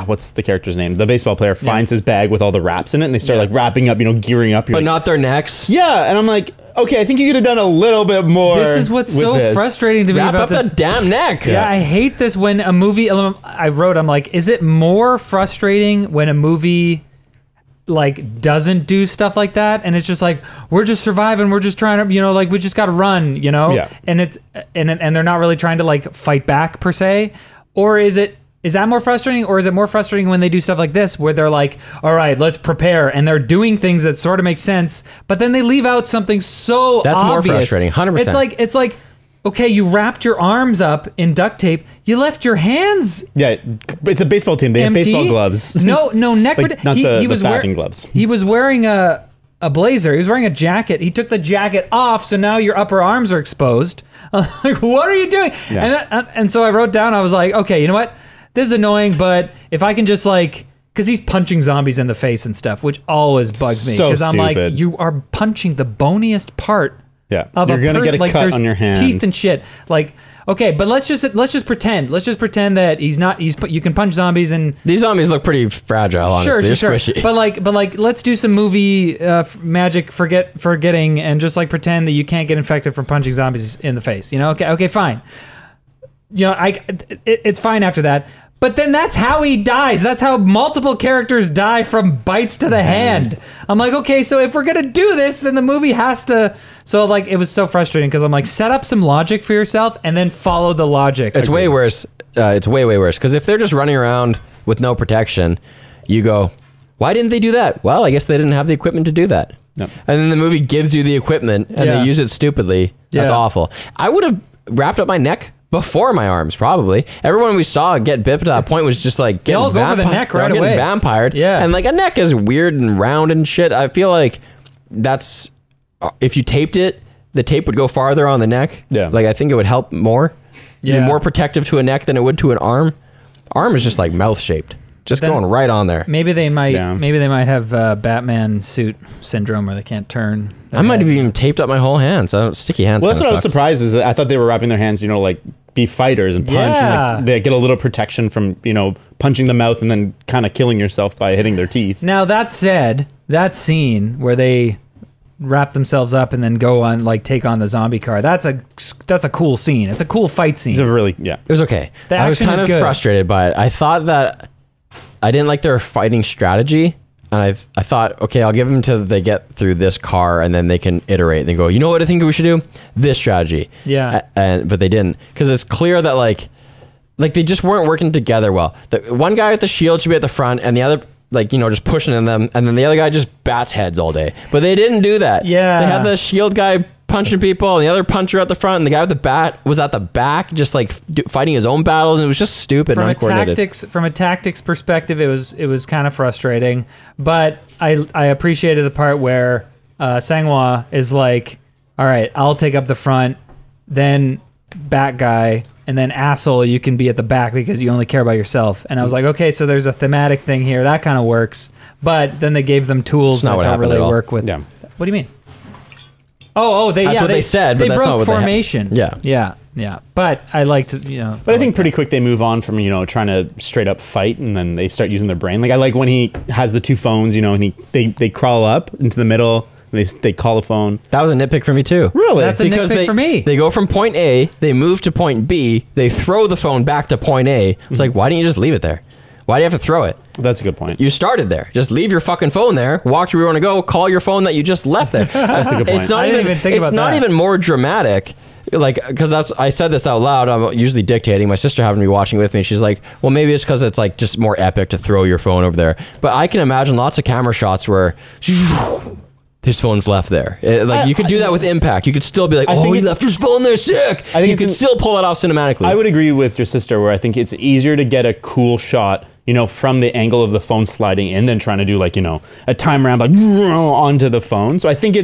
what's the character's name? The baseball player finds his bag with all the wraps in it, and they start like wrapping up, gearing up. You're But like, not their necks. yeah, and I'm like, okay, I think you could have done a little bit more. This is what's with so this. frustrating to me Wrap about up this. that damn neck. Yeah, I hate this when a movie. I'm like, is it more frustrating when a movie like doesn't do stuff like that, and it's just like we're just surviving, we're just trying to, like we just got to run, Yeah. and it's and they're not really trying to like fight back per se, or is that more frustrating, or is it more frustrating when they do stuff like this where they're like, all right, let's prepare, and they're doing things that sort of make sense, but then they leave out something so That's obvious. more frustrating, 100%. It's like okay, you wrapped your arms up in duct tape. You left your hands. Yeah, it's a baseball team. They have empty. baseball gloves. No, neck Like, not the batting gloves. He was wearing a blazer. He was wearing a jacket. He took the jacket off, so now your upper arms are exposed. Like, what are you doing? Yeah. And so I wrote down, I was like, okay, you know what? This is annoying, but if I can just like, because he's punching zombies in the face and stuff, which always bugs me. So Because I'm like, stupid. you are punching the boniest part. Yeah, Of you're gonna get a cut there's on your hand. teeth and shit. Like, okay, but let's just pretend. Let's just pretend that you can punch zombies and These zombies look pretty fragile, honestly. They're squishy. But like, let's do some movie magic forgetting and just like pretend that you can't get infected from punching zombies in the face. Okay, fine. It's fine after that. But then that's how he dies. That's how multiple characters die from bites to the hand. I'm like, okay, so if we're gonna do this, then the movie has to. So like, it was so frustrating because I'm like, set up some logic for yourself and then follow the logic. It's way worse. It's way worse. Because if they're just running around with no protection, you go, why didn't they do that? Well, I guess they didn't have the equipment to do that. No. And then the movie gives you the equipment and Yeah. they use it stupidly. That's Yeah. awful. I would have wrapped up my neck before my arms, probably. Everyone we saw get bit to that point was just like getting all go for the neck right away. vampired. Yeah. And like a neck is weird and round and shit. I feel like that's if you taped it, the tape would go farther on the neck. Yeah. Like I think it would help more. Yeah. Be more protective to a neck than it would to an arm. Arm is just like mouth shaped, just Then- going right on there. Maybe they might. Yeah. Maybe they might have Batman suit syndrome where they can't turn. their I might head. have even taped up my whole hand. So sticky hands. Well, that's what I was sucks. surprised is that I thought they were wrapping their hands, like be fighters and punch, Yeah. and like, they get a little protection from punching the mouth and then kind of killing yourself by hitting their teeth. Now that said, that scene where they wrap themselves up and then go on like take on the zombie car. That's a cool scene. It's a cool fight scene. It's a really yeah. It was okay. The I was action kind is of good. frustrated by it. I thought that I didn't like their fighting strategy. And I thought, okay, I'll give them till they get through this car and then they can iterate and they go, you know what I think we should do? This strategy. Yeah. But they didn't. Because it's clear that like they just weren't working together well. The one guy with the shield should be at the front and the other just pushing in them, and then the other guy just bats heads all day. But they didn't do that. Yeah. They had the shield guy punching people, and the other puncher at the front, and the guy with the bat was at the back, just like fighting his own battles, and it was just stupid and uncoordinated. From a tactics perspective, it was kind of frustrating. But I appreciated the part where Sang-hwa is like, all right, I'll take up the front, then bat guy, and then asshole, you can be at the back because you only care about yourself. And I was like, okay, so there's a thematic thing here. That kind of works. But then they gave them tools That's not that what don't happened really at all. work with. Yeah. What do you mean? Oh, That's what they said, but they that's broke not what they ha- formation. Yeah. But I liked, But I think pretty quick they move on from trying to straight up fight, and then they start using their brain. Like I like when he has the two phones, and they crawl up into the middle. And they call a phone. That was a nitpick for me too. Really? That's a nitpick for me. They go from point A, they move to point B, they throw the phone back to point A. It's like, why didn't you just leave it there? Why do you have to throw it? That's a good point. You started there. Just leave your fucking phone there. Walk to where you want to go. Call your phone that you just left there. That's a good point. It's not I didn't even. even think It's about not that. even more dramatic. Like, because I said this out loud. I'm usually dictating. My sister happened to be watching with me. She's like, well, maybe it's because it's like just more epic to throw your phone over there. But I can imagine lots of camera shots where his phone's left there. You could do that with impact. You could still be like, I oh, think he it's- left his phone there, sick. I think you it's could still pull it off cinematically. I would agree with your sister where I think it's easier to get a cool shot, from the angle of the phone sliding in than trying to do like, a time ramp like onto the phone. So I think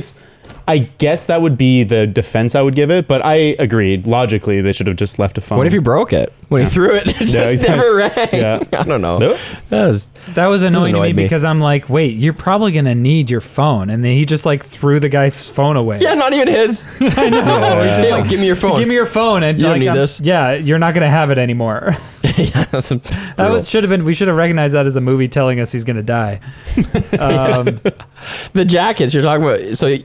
I guess that would be the defense I would give it, but I agreed. Logically, they should have just left a phone. What if he broke it? When he threw it, it just exactly. never rang. Yeah. I don't know. Nope. That was annoying to me annoyed me. because I'm like, wait, you're probably gonna need your phone, and then he just like threw the guy's phone away. Yeah, not even his. I know. Yeah. Just Hey, like, give me your phone. Give me your phone, and You don't like, need I'm- this. Yeah, you're not gonna have it anymore. Yeah, that's Should have been. We should have recognized that as a movie telling us he's gonna die. The jackets you're talking about. So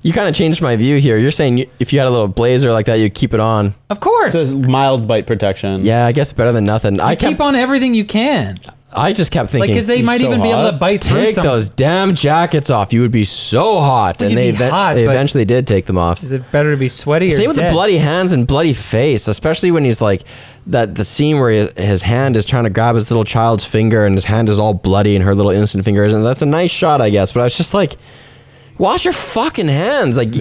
you kind of changed my view here. You're saying if you had a little blazer like that, you'd keep it on. Of course, It's mild bite protection. Yeah, I guess better than nothing. I keep on everything you can. I just kept Like, thinking, because they might so even be able to hot. bite through take something. those damn jackets off. You would be so hot. Well, And you'd be hot, they but- eventually did take them off. Is it better to be sweaty or Same with dead? the bloody hands and bloody face, especially when he's like the scene where his hand is trying to grab his little child's finger and his hand is all bloody and her little innocent fingers, and that's a nice shot, I guess. But I was just like, wash your fucking hands. Like,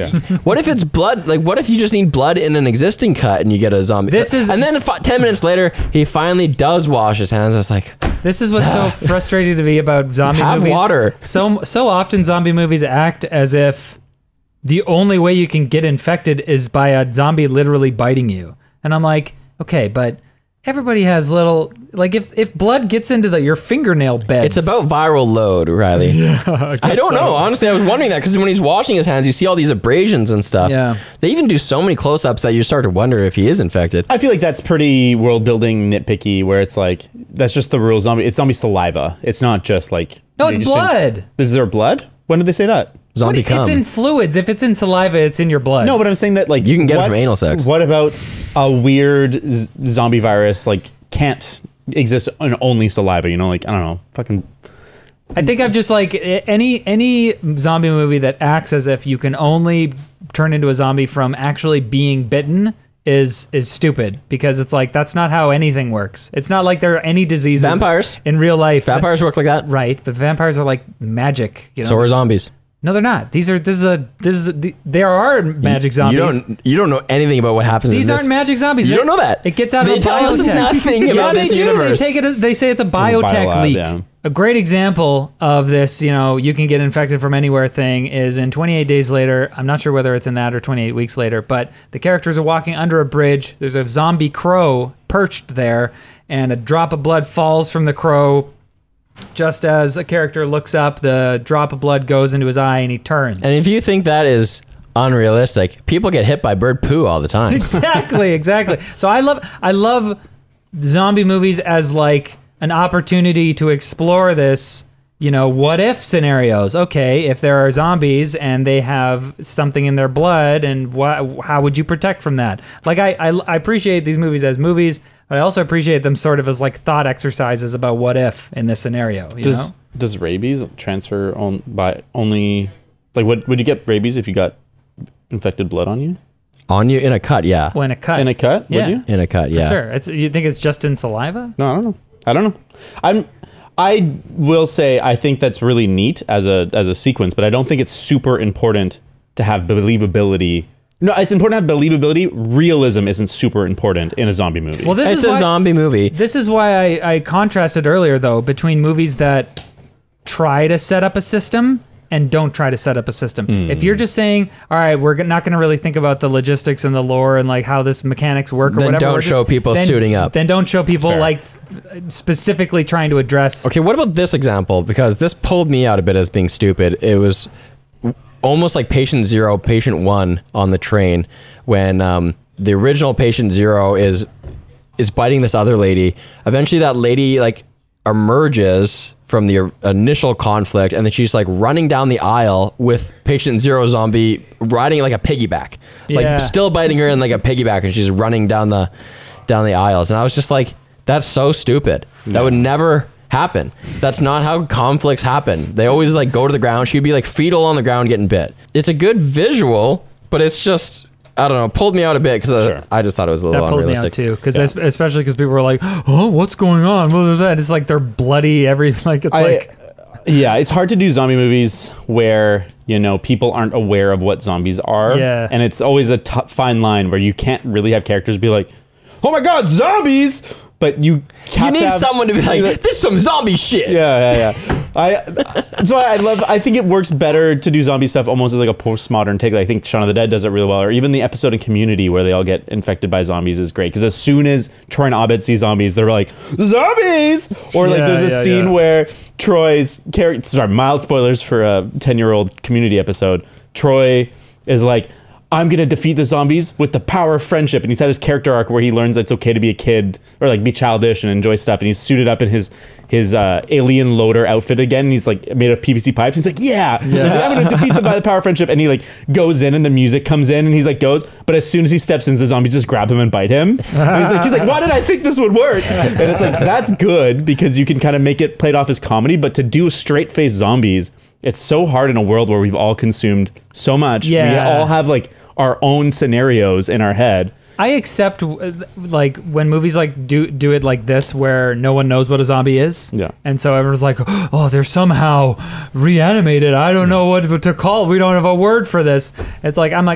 what if it's blood? Like, what if you just need blood in an existing cut and you get a zombie? And then 10 minutes later, he finally does wash his hands. I was like, This is what's so frustrating to me about zombie have movies. water. So often zombie movies act as if the only way you can get infected is by a zombie literally biting you. And I'm like, okay, but everybody has little, like, if blood gets into your fingernail beds. it's about viral load, Riley. I don't know. Honestly, I was wondering that because when he's washing his hands, you see all these abrasions and stuff. Yeah. They even do so many close-ups that you start to wonder if he is infected. I feel like that's pretty world building nitpicky, where it's like that's just the real zombie. It's zombie saliva. It's not just like No, they it's just blood. Is there blood? When did they say that? Zombie It's cum. in fluids. If it's in saliva, it's in your blood. No, but I'm saying that like You can get it from anal sex. What about a weird zombie virus like can't exist on only saliva? You know, like I don't know, fucking. I think I'm just like any zombie movie that acts as if you can only turn into a zombie from actually being bitten is stupid, because it's like that's not how anything works. It's not like there are any diseases Vampires. in real life. Vampires work like that. Right, but vampires are like magic. You know? So are zombies. No, they're not. There are magic zombies. You don't know anything about what happens. These in aren't this. magic zombies. You don't know that. It gets out They of a tell us biotech. nothing about this they do. universe. They take it. They say it's a biotech biolab, leak. yeah. A great example of this, you can get infected from anywhere thing is in 28 Days Later. I'm not sure whether it's in that or 28 Weeks Later, but the characters are walking under a bridge. There's a zombie crow perched there, and a drop of blood falls from the crow. Just as a character looks up, the drop of blood goes into his eye and he turns. And if you think that is unrealistic, people get hit by bird poo all the time. Exactly. So I love zombie movies as like an opportunity to explore this, what if scenarios. Okay, if there are zombies and they have something in their blood, and how would you protect from that? Like I appreciate these movies as movies, but I also appreciate them sort of as like thought exercises about what if in this scenario. Does rabies transfer by only like would you get rabies if you got infected blood on you? On you in a cut, yeah. Well, in a cut. In a cut? Yeah. Would you? In a cut, yeah. Sure. You think it's just in saliva? No, I don't know. I will say I think that's really neat as a sequence, but I don't think it's super important to have believability. No, it's important to have believability. Realism isn't super important in a zombie movie. Well, It's a zombie movie. This is why I contrasted earlier, though, between movies that try to set up a system and don't try to set up a system. If you're just saying, all right, we're not going to really think about the logistics and the lore and like how this mechanics work or Then whatever. don't show people suiting up. Then don't show people Fair. like specifically trying to address. Okay, what about this example? Because this pulled me out a bit as being stupid. It was almost like Patient Zero, Patient One on the train when the original Patient Zero is biting this other lady. Eventually, that lady like emerges from the initial conflict, and then she's like running down the aisle with Patient Zero zombie riding like a piggyback, Yeah. like still biting her in like a piggyback, and she's running down the aisles. And I was just like, that's so stupid. That would never happen. That's not how conflicts happen. They always like go to the ground. She'd be like fetal on the ground getting bit. It's a good visual, but it's just, I don't know, pulled me out a bit because Sure. I just thought it was a little That pulled me unrealistic. out too, because especially because people were like, "Oh, what's going on?" What is that? It's like they're bloody. Yeah, it's hard to do zombie movies where people aren't aware of what zombies are. Yeah. And it's always a fine line where you can't really have characters be like, "Oh my god, zombies!" But you have You to need have, someone to be like, this is some zombie shit. Yeah. That's why I think it works better to do zombie stuff almost as like a postmodern take. I think Shaun of the Dead does it really well, or even the episode in Community where they all get infected by zombies is great. Because as soon as Troy and Abed see zombies, they're like, zombies! Or like there's a scene where Troy's character, sorry, mild spoilers for a 10-year-old Community episode, Troy is like, I'm gonna defeat the zombies with the power of friendship, and he's had his character arc where he learns that it's okay to be a kid or like be childish and enjoy stuff, and he's suited up in his alien loader outfit again, and he's like made of PVC pipes. He's like, yeah. He's like, I'm gonna defeat them by the power of friendship, and he like goes in, and the music comes in, and he's like goes, but as soon as he steps in, the zombies just grab him and bite him. And he's like, why did I think this would work? And it's like, that's good because you can kind of make it played off as comedy, but to do straight face zombies, it's so hard in a world where we've all consumed so much. We all have like our own scenarios in our head. I accept like when movies like do it like this where no one knows what a zombie is. Yeah. And so everyone's like, oh, they're somehow reanimated. I don't know what to call. We don't have a word for this. It's like I'm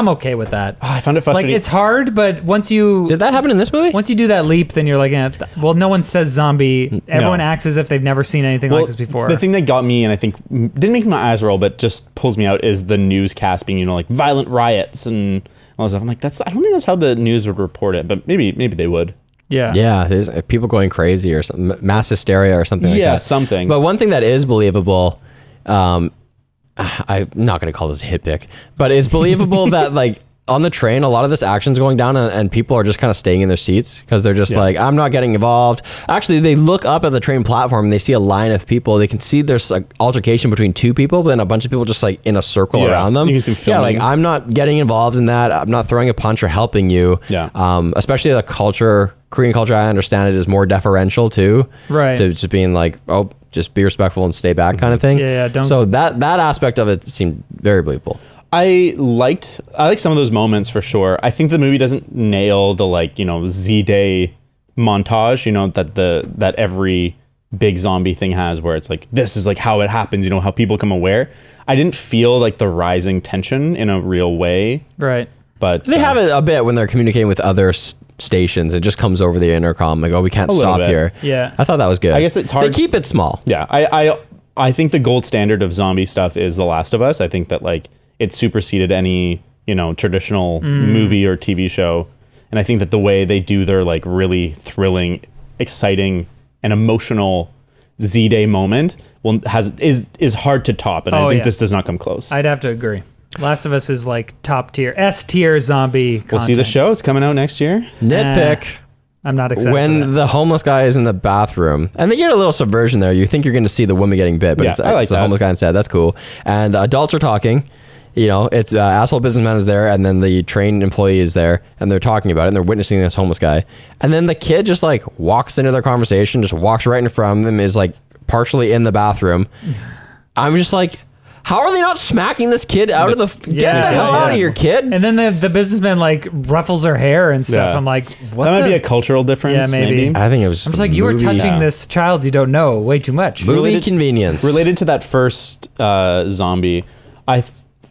okay with that. Oh, I found it frustrating. Like it's hard, but once you Did that happen in this movie? once you do that leap, then you're like, well, no one says zombie. Everyone acts as if they've never seen anything like this before. The thing that got me, and I think didn't make my eyes roll, but just pulls me out, is the newscast being, like violent riots and all that stuff. I'm like, I don't think that's how the news would report it, but maybe they would. Yeah. Yeah, there's people going crazy or something, mass hysteria or something like that. Yeah, something. But one thing that is believable, I'm not going to call this a hit pick, but it's believable that like on the train, a lot of this action's going down and people are just kind of staying in their seats because they're just like, I'm not getting involved. Actually, they look up at the train platform and they see a line of people. They can see there's like altercation between two people, but then a bunch of people just like in a circle around them. You can see yeah, like filming. I'm not getting involved in that. I'm not throwing a punch or helping you. Yeah. Especially the culture, Korean culture, I understand it is more deferential too. Right. To just being like, oh, just be respectful and stay back kind of thing. Yeah, don't. So that aspect of it seemed very believable. I like some of those moments for sure. I think the movie doesn't nail the like, Z-Day montage, that every big zombie thing has, where it's like, this is like how it happens, how people come aware. I didn't feel like the rising tension in a real way. Right. But They have it a bit when they're communicating with other stations. It just comes over the intercom like, oh, we can't A little stop bit. here. Yeah. I thought that was good. I guess it's hard. They keep it small. Yeah. I think the gold standard of zombie stuff is The Last of Us. I think that like it superseded any, traditional movie or TV show. And I think that the way they do their like really thrilling, exciting, and emotional Z-Day moment is hard to top. And I think this does not come close. I'd have to agree. Last of Us is like top tier, S tier zombie content. We'll see the show. It's coming out next year. Nitpick. I'm not excited. When the homeless guy is in the bathroom, and they get a little subversion there. You think you're going to see the woman getting bit, but Yeah, it's I like the that. homeless guy instead. That's cool. And adults are talking. It's asshole businessman is there, and then the train employee is there, and they're talking about it, and they're witnessing this homeless guy. And then the kid just like walks into their conversation, just walks right in front of them, is like partially in the bathroom. I'm just like, how are they not smacking this kid out of the... Get the hell out of here, kid. And then the businessman like ruffles her hair and stuff. Yeah. I'm like, what? That might be a cultural difference. Yeah, maybe. I think it was just I'm just like, you were touching Yeah. this child you don't know way too much. movie convenience. Related to that first zombie,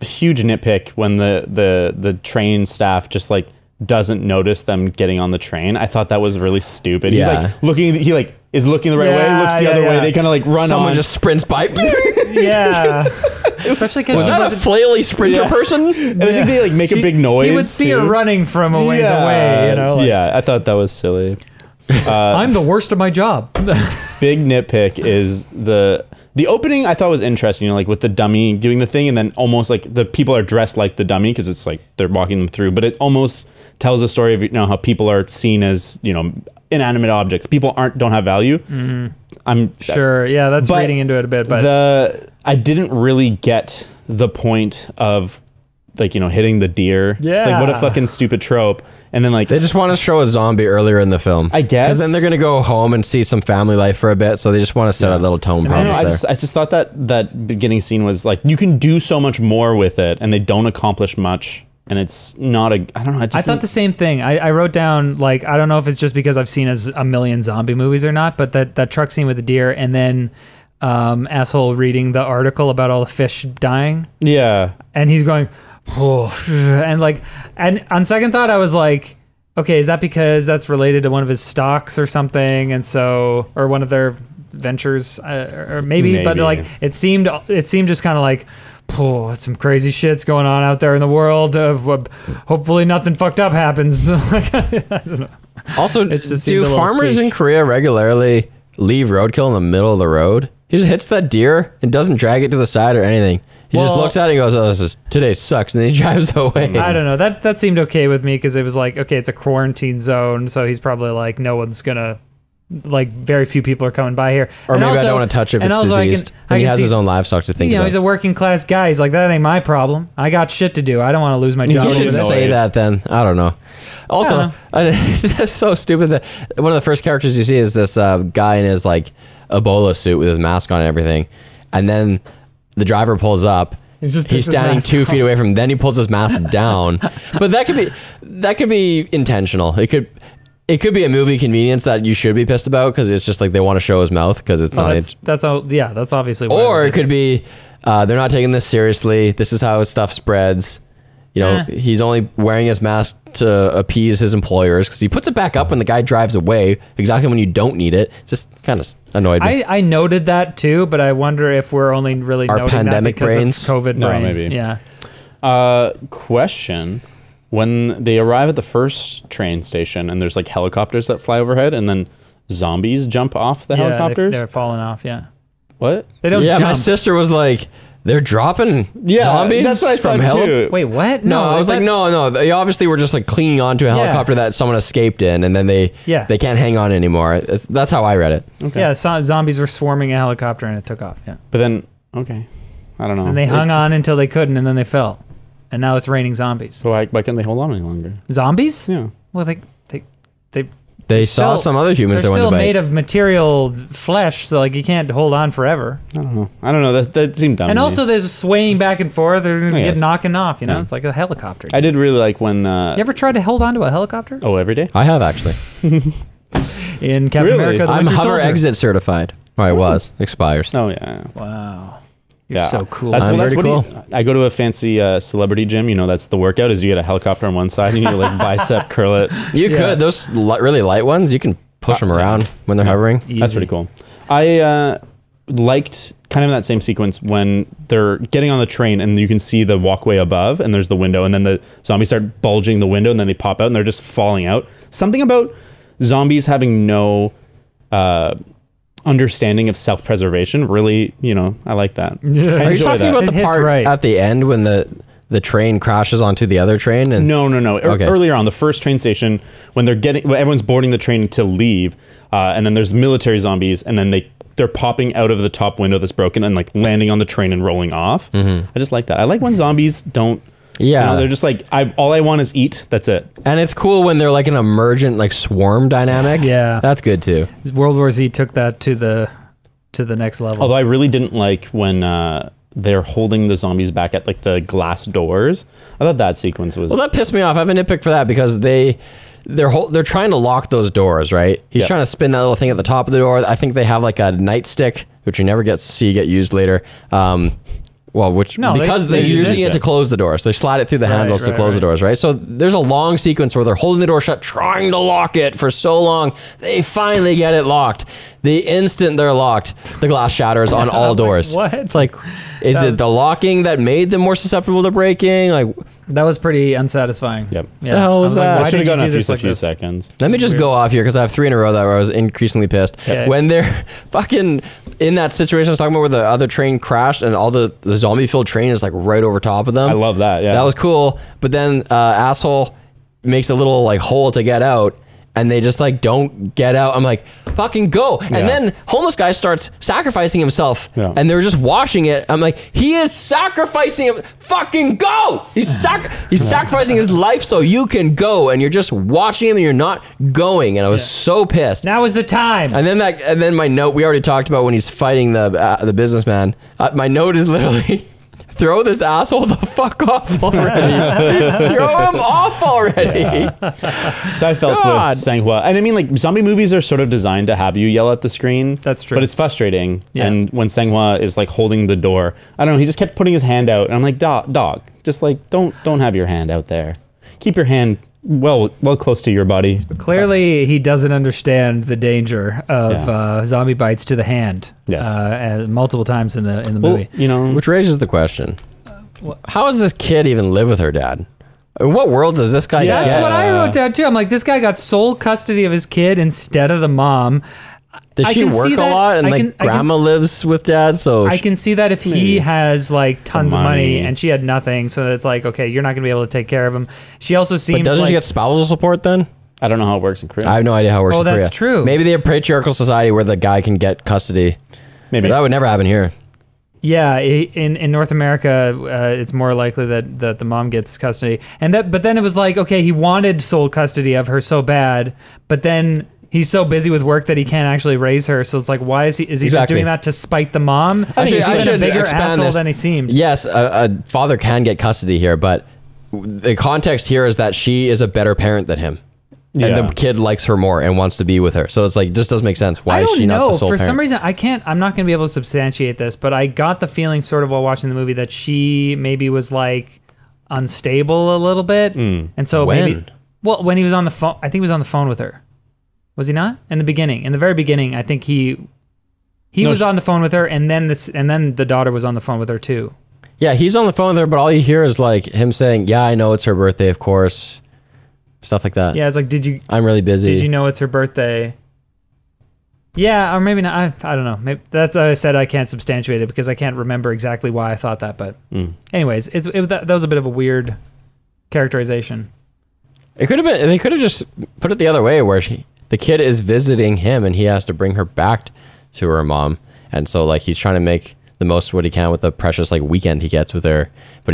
huge nitpick when the train staff just like doesn't notice them getting on the train. I thought that was really stupid. Yeah. He's like looking. He like is looking the right way, looks the other way. They kind of like run Someone on. just sprints by. Yeah. Especially because Was that a flaily sprinter person? and I think they like make a big noise. He would see too. her running from a ways away. Like, yeah, I thought that was silly. I'm the worst at my job. Big nitpick is the opening. I thought was interesting, like with the dummy doing the thing, and then almost like the people are dressed like the dummy because it's like they're walking them through. But it almost tells a story of how people are seen as inanimate objects. People don't have value. I'm Sure. Yeah, that's But reading into it a bit. But I didn't really get the point of like hitting the deer. It's like, what a Yeah. fucking stupid trope. And then like They just want to show a zombie earlier in the film. I guess. Because then they're going to go home and see some family life for a bit. So they just want to set a little tone I don't know, promise there. I just thought that beginning scene was like, you can do so much more with it, and they don't accomplish much. And it's not I don't know. I thought the same thing. I wrote down, like, I don't know if it's just because I've seen a million zombie movies or not, but that truck scene with the deer and then asshole reading the article about all the fish dying. Yeah. And he's going, oh, and on second thought, I was like, okay, is that because that's related to one of his stocks or something? And so, or one of their ventures, or maybe, but like, it seemed just kind of like, oh, some crazy shit's going on out there in the world. Hopefully nothing fucked up happens. I don't know. Also, It's just do seemed a little farmers in quiche. Korea regularly leave roadkill in the middle of the road? He just hits that deer and doesn't drag it to the side or anything. He just Well- looks at it and goes, oh, today sucks. And then he drives away. I don't know. That seemed okay with me because it was like, okay, it's a quarantine zone, so he's probably like, no one's gonna like very few people are coming by here. Or And maybe I also- don't want to touch it if and it's also diseased. I And he can has see- his own livestock to think You know, about. he's a working class guy. He's like, that ain't my problem. I got shit to do. I don't want to lose my He's job. You also over should this. annoyed. say that then. I don't know. Also, I that's so stupid that one of the first characters you see is this guy in his like Ebola suit with his mask on and everything. And then the driver pulls up. He just He's takes his standing mask 2 feet away from him. Then he pulls his mask down. But that could be intentional. It could be a movie convenience that you should be pissed about because it's just like they want to show his mouth because it's not. That's all. Yeah, that's obviously. why Or they it did could be they're not taking this seriously. This is how his stuff spreads. You know, he's only wearing his mask to appease his employers because he puts it back up when the guy drives away, exactly when you don't need it. It's just kind of annoyed me. I noted that too, but I wonder if we're only really Our noting pandemic that because brains? of COVID No, brain. maybe. Yeah. Question. When they arrive at the first train station and there's like helicopters that fly overhead and then zombies jump off the helicopters. They're falling off. Yeah. What? They don't Yeah, jump. my sister was like, they're dropping zombies that's what I from thought hell. too. Wait, what? No, I was like, no. They obviously were just like clinging onto a helicopter that someone escaped in, and then they can't hang on anymore. That's how I read it. Okay. Yeah, zombies were swarming a helicopter and it took off. Yeah. But then, okay, I don't know. And they hung on until they couldn't, and then they fell. And now it's raining zombies. So why can't they hold on any longer? Zombies? Yeah. Well, They saw some other humans they're that went still to bite. made of material flesh, so like you can't hold on forever. I don't know. That seemed dumb. And to also, me. there's swaying back and forth. They're gonna get guess. knocking off. You know, Yeah. it's like a helicopter. I did really like when. You ever tried to hold on to a helicopter? Oh, every day. I have actually. In Captain Really? America, the I'm Winter hover Soldier. exit certified. Or I was. Expires. Oh yeah. Wow, you're Yeah. so cool. That's, I'm that's pretty what I go to a fancy celebrity gym. You know, that's the workout. Is you get a helicopter on one side and you like bicep curl it. You could. Those really light ones, you can push them around when they're hovering. That's pretty cool. I liked kind of in that same sequence when they're getting on the train and you can see the walkway above and there's the window and then the zombies start bulging the window and then they pop out and they're just falling out. Something about zombies having no understanding of self-preservation really, I like that. I Are you enjoy talking that. about It the hits part right. at the end when the train crashes onto the other train? And No. Okay. Earlier on, the first train station, when when everyone's boarding the train to leave, and then there's military zombies, and then they're popping out of the top window that's broken and like landing on the train and rolling off. I just like that. I like when zombies don't. Yeah. They're just like all I want is eat. That's it. And it's cool when they're like an emergent like swarm dynamic. Yeah. That's good too. World War Z took that to the next level. Although I really didn't like when they're holding the zombies back at like the glass doors. I thought that sequence was. Well, that pissed me off. I have a nitpick for that because they're trying to lock those doors, right? He's trying to spin that little thing at the top of the door. I think they have like a nightstick, which you never get to see get used later. Because they're they use using it. it to close the door. So they slide it through the handles to close the doors, right? So there's a long sequence where they're holding the door shut, trying to lock it for so long. They finally get it locked. The instant they're locked, the glass shatters on all doors. what? It's like, is it the locking that made them more susceptible to breaking? Like, That was pretty unsatisfying. Yep. Yeah. The hell was I that? Like, I why should have did you gone do a this few, like this? seconds. let me just go off here because I have 3 in a row that where I was increasingly pissed. Okay. When they're fucking in that situation I was talking about where the other train crashed and all the zombie-filled train is like right over top of them. I love that. Yeah. That was cool. But then asshole makes a little like hole to get out and they just like don't get out. I'm like, fucking go. And then homeless guy starts sacrificing himself and they're just washing it. I'm like, he is sacrificing him. Fucking go. He's sacrificing his life so you can go and you're just watching him and you're not going. And I was so pissed. Now is the time. And then my note, we already talked about when he's fighting the businessman. My note is literally, throw this asshole the fuck off already. Throw him off already. So I felt God. with Sang-hwa. And I mean, like, zombie movies are sort of designed to have you yell at the screen. That's true. But it's frustrating. Yeah. And when Sang-hwa is, like, holding the door, I don't know, he just kept putting his hand out. And I'm like, dog, just, like, don't have your hand out there. Keep your hand well close to your body. Clearly, he doesn't understand the danger of zombie bites to the hand. Yes. Multiple times in the Well, movie. you know, Which raises the question, how does this kid even live with her dad? In what world does this guy That's get? what I wrote down too. I'm like, this guy got sole custody of his kid instead of the mom. Does I she can work see a that. lot and I like can- grandma lives with dad? So I can see that if he has like tons of money money. and she had nothing, so it's like, okay, you're not gonna be able to take care of him. She also seems but doesn't like, she get spousal support then? I don't know how it works in Korea. I have no idea how it works in Korea. that's true. Maybe they have patriarchal society where the guy can get custody. Maybe. But that would never happen here. Yeah, in North America, it's more likely that the mom gets custody, but then it was like, okay, he wanted sole custody of her so bad, but then he's so busy with work that he can't actually raise her. So it's like, why is he just doing that to spite the mom? I should a bigger expand asshole this. than he seemed. Yes, a father can get custody here, but the context here is that she is a better parent than him. Yeah. And the kid likes her more and wants to be with her. So it's like, this doesn't make sense. Why is she not the sole For parent? some reason, I'm not going to be able to substantiate this, but I got the feeling sort of while watching the movie that she maybe was like unstable a little bit. And so When? when he was on the phone, I think he was on the phone with her. Was he not? In the beginning, in the very beginning, I think he was on the phone with her, and then the daughter was on the phone with her too. Yeah, he's on the phone with her, but all you hear is like him saying, yeah, I know it's her birthday, of course. Stuff like that. Yeah, it's like, I'm really busy. Did you know it's her birthday? Yeah, or maybe not. I don't know. Maybe that's why I said I can't substantiate it because I can't remember exactly why I thought that. But anyways, that was a bit of a weird characterization. It could have been. They could have just put it the other way, where the kid is visiting him and he has to bring her back to her mom, and so like he's trying to make the most of what he can with the precious like weekend he gets with her, but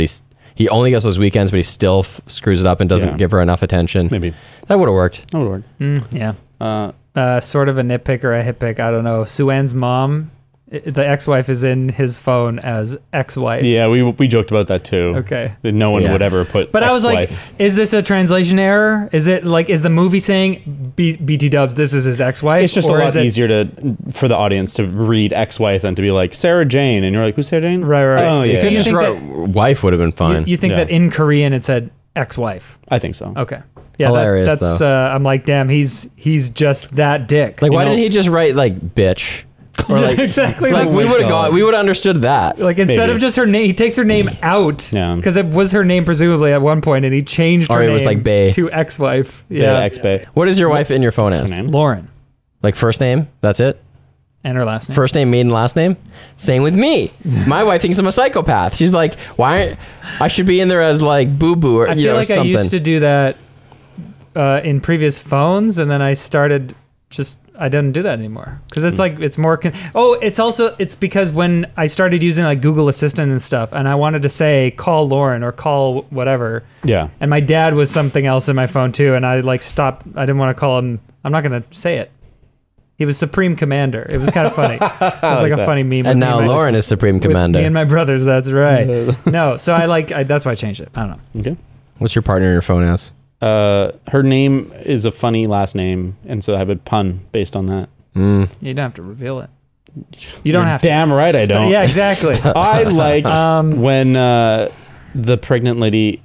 he only gets those weekends, but he still screws it up and doesn't give her enough attention. Maybe that would have worked. that would work. Yeah. Sort of a nitpick or a hitpick. I don't know. Suan's mom, the ex-wife, is in his phone as ex-wife. Yeah, we joked about that too. Okay. That no one would ever put. But I was like, ex-wife. is this a translation error? Is it like, is the movie saying BT Dubs, this is his ex-wife? It's just a lot easier for the audience to read ex-wife than to be like Sarah Jane, and you're like, who's Sarah Jane? Right. Oh You yeah. could you just think wrote wife would have been fine. You think that in Korean it said ex-wife? I think so. Okay. Yeah, Hilarious, that's. though. I'm like, damn, he's just that dick. Like, why know- didn't he just write like bitch? Or like exactly. like Like, we would have gone. We would have understood that. like instead Maybe. of just her name, he takes her name out. Yeah. Because it was her name presumably at one point, and he changed her Or it name was like Bae. to ex-wife. Yeah, Yeah. ex-bae. What is your wife in your phone as? Her name? Lauren Like first name? That's it. and her last name. First name, maiden, last name. Same with me. My wife thinks I'm a psychopath. She's like, why? I should be in there as like boo boo or I you feel know like something. I used to do that in previous phones, and then I started I didn't do that anymore because it's like it's more. It's because when I started using like Google Assistant and stuff, and I wanted to say call Lauren or call whatever. Yeah. And my dad was something else in my phone too, and I like stopped. I didn't want to call him. I'm not gonna say it. He was Supreme Commander. It was kind of funny. It was like a funny meme. with and me now and my- Lauren is Supreme with Commander. Me and my brothers. That's right. No, so that's why I changed it. I don't know. Okay. What's your partner in your phone as? Her name is a funny last name, and so I have a pun based on that. You don't have to reveal it. You don't You're have to. Damn right I don't. Yeah, exactly. I like when the pregnant lady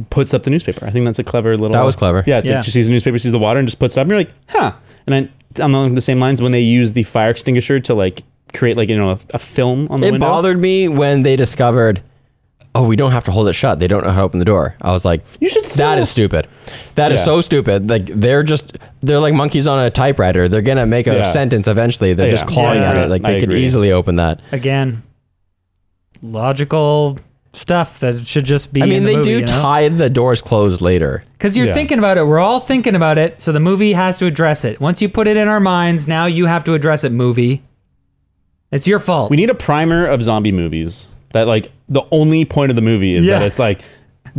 puts up the newspaper. I think that's a clever little. That was clever. Yeah, it's Yeah. like she sees the newspaper, sees the water, and just puts it up. And you're like, huh. And on the same lines, when they use the fire extinguisher to like create like a film on the It window. bothered me when they discovered, oh, we don't have to hold it shut. They don't know how to open the door. I was like, You should still- That is stupid. That is Yeah. so stupid. Like they're like monkeys on a typewriter. They're gonna make a Yeah. sentence eventually. They're just Yeah. clawing Yeah. at it. Like I they could agree. easily open that. Again, logical stuff that should just be. I mean, in the they movie, do you know? tie the doors closed later. Because you're Yeah. thinking about it. We're all thinking about it. So the movie has to address it. Once you put it in our minds, now you have to address it, movie. It's your fault. We need a primer of zombie movies. That like the only point of the movie is Yeah. that it's like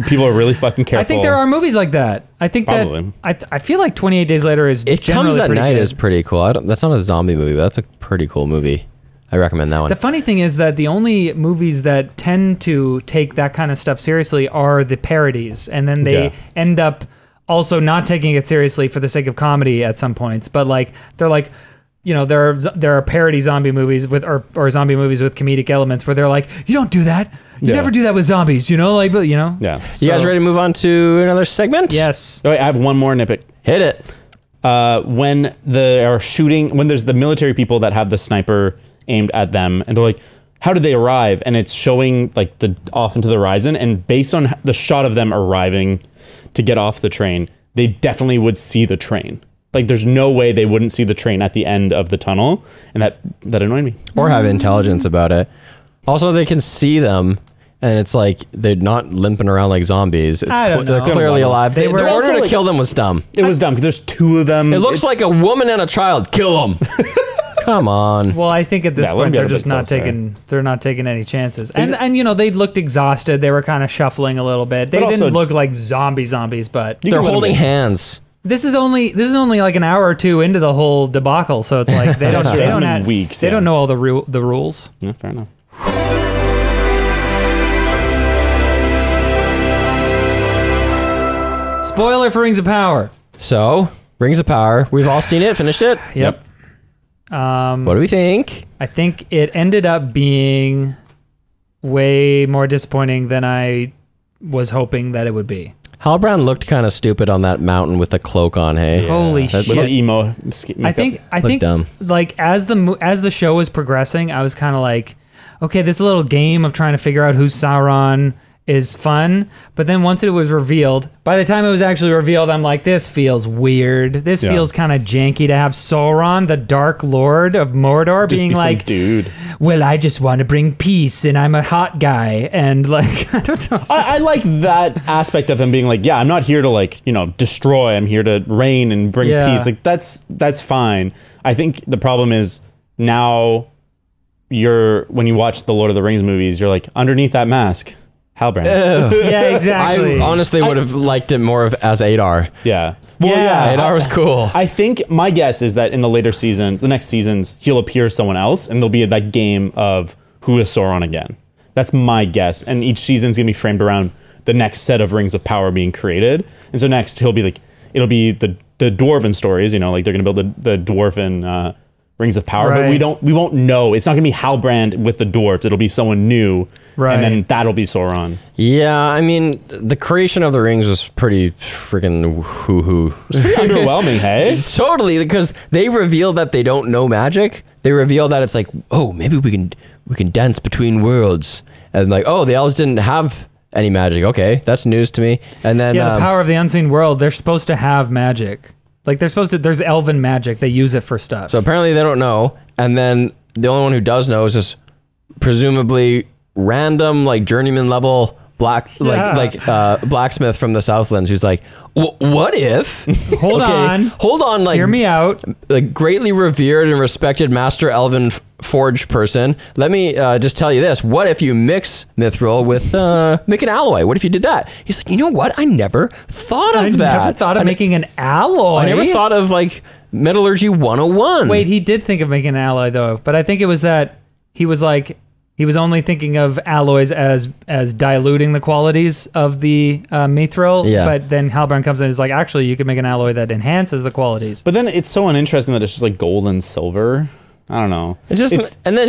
people are really fucking careful. I think there are movies like that. I think Probably. that I feel like 28 Days Later is It generally Comes at pretty Night good. is pretty cool. That's not a zombie movie, but that's a pretty cool movie. I recommend that one. The funny thing is that the only movies that tend to take that kind of stuff seriously are the parodies, and then they Yeah. end up also not taking it seriously for the sake of comedy at some points. But like they're like, you know, there are parody zombie movies with or zombie movies with comedic elements where they're like, you don't do that, you Yeah. never do that with zombies, you know, like, but you know, Yeah. You guys ready to move on to another segment? yes, Oh, wait, I have one more nitpick. Hit it. When they are shooting, when there's the military people that have the sniper aimed at them, and they're like, how did they arrive? And it's showing like the off into the horizon, and based on the shot of them arriving to get off the train, they definitely would see the train. Like there's no way they wouldn't see the train at the end of the tunnel, and that annoyed me. Or have intelligence about it. Also, they can see them, and it's like they're not limping around like zombies. It's I don't they're know. clearly alive. They were the order also, to like- kill them was dumb. It was dumb because there's 2 of them. It looks like a woman and a child. Kill them. Come on. Well, I think at this Yeah, let 'em point get they're a bit just not closer. taking. They're not taking any chances. And you know they looked exhausted. They were kind of shuffling a little bit. They But didn't also- look like zombies, but You They're can let 'em holding get- hands. this is only like an hour or 2 into the whole debacle. So it's like they don't. That's true. They It's don't, been have, weeks, they yeah. don't know all the rules. Yeah, fair enough. Spoiler for Rings of Power. So, Rings of Power. We've all seen it, finished it. Yep. What do we think? I think it ended up being way more disappointing than I was hoping that it would be. Halbrand looked kind of stupid on that mountain with a cloak on, hey? Holy With shit. the emo. I think dumb. like as the show was progressing, I was kind of like, okay, this little game of trying to figure out who's Sauron is fun. But then once it was revealed, by the time it was actually revealed, I'm like, this feels weird. This Yeah. feels kind of janky to have Sauron, the Dark Lord of Mordor, Just being be some like, dude. well, I just want to bring peace and I'm a hot guy. And like, I don't know. I like that aspect of him being like, yeah, I'm not here to like, destroy. I'm here to reign and bring Yeah. peace. Like that's fine. I think the problem is now when you watch the Lord of the Rings movies, you're like, underneath that mask, Halbrand. Yeah, exactly. I honestly would have liked it more as Adar. Yeah. Well, Yeah. Adar was cool. I think my guess is that in the later seasons, the next seasons, he'll appear as someone else, and there'll be that game of who is Sauron again. That's my guess, and each season's gonna be framed around the next set of Rings of Power being created. And so next, he'll be like, it'll be the dwarven stories, like they're gonna build the dwarven Rings of Power, but Right. we won't know. It's not gonna be Halbrand with the dwarves. It'll be someone new, Right. and then that'll be Sauron. Yeah, I mean, the creation of the rings was pretty freaking hoo-hoo. Underwhelming, hey? Totally, because they reveal that they don't know magic. They reveal that it's like, oh, maybe we can dance between worlds, and like, oh, the elves didn't have any magic. Okay, that's news to me. And then Yeah, the power of the unseen world, they're supposed to have magic. Like there's elven magic. They use it for stuff. so apparently they don't know. And then the only one who does know is just presumably random, like journeyman level blacksmith from the Southlands who's like, what if? Hold on, like hear me out. like greatly revered and respected master elven forge person. Let me just tell you this. What if you mix mithril with make an alloy? What if you did that? He's like, you know what? I never thought of that. I never thought of making an alloy. I never thought of like metallurgy 101. Wait, he did think of making an alloy though, but I think it was that he was only thinking of alloys as diluting the qualities of the mithril. Yeah. But then Halbrand comes in and is like, actually, you could make an alloy that enhances the qualities. But then it's so uninteresting that it's just like gold and silver. I don't know. It's just and then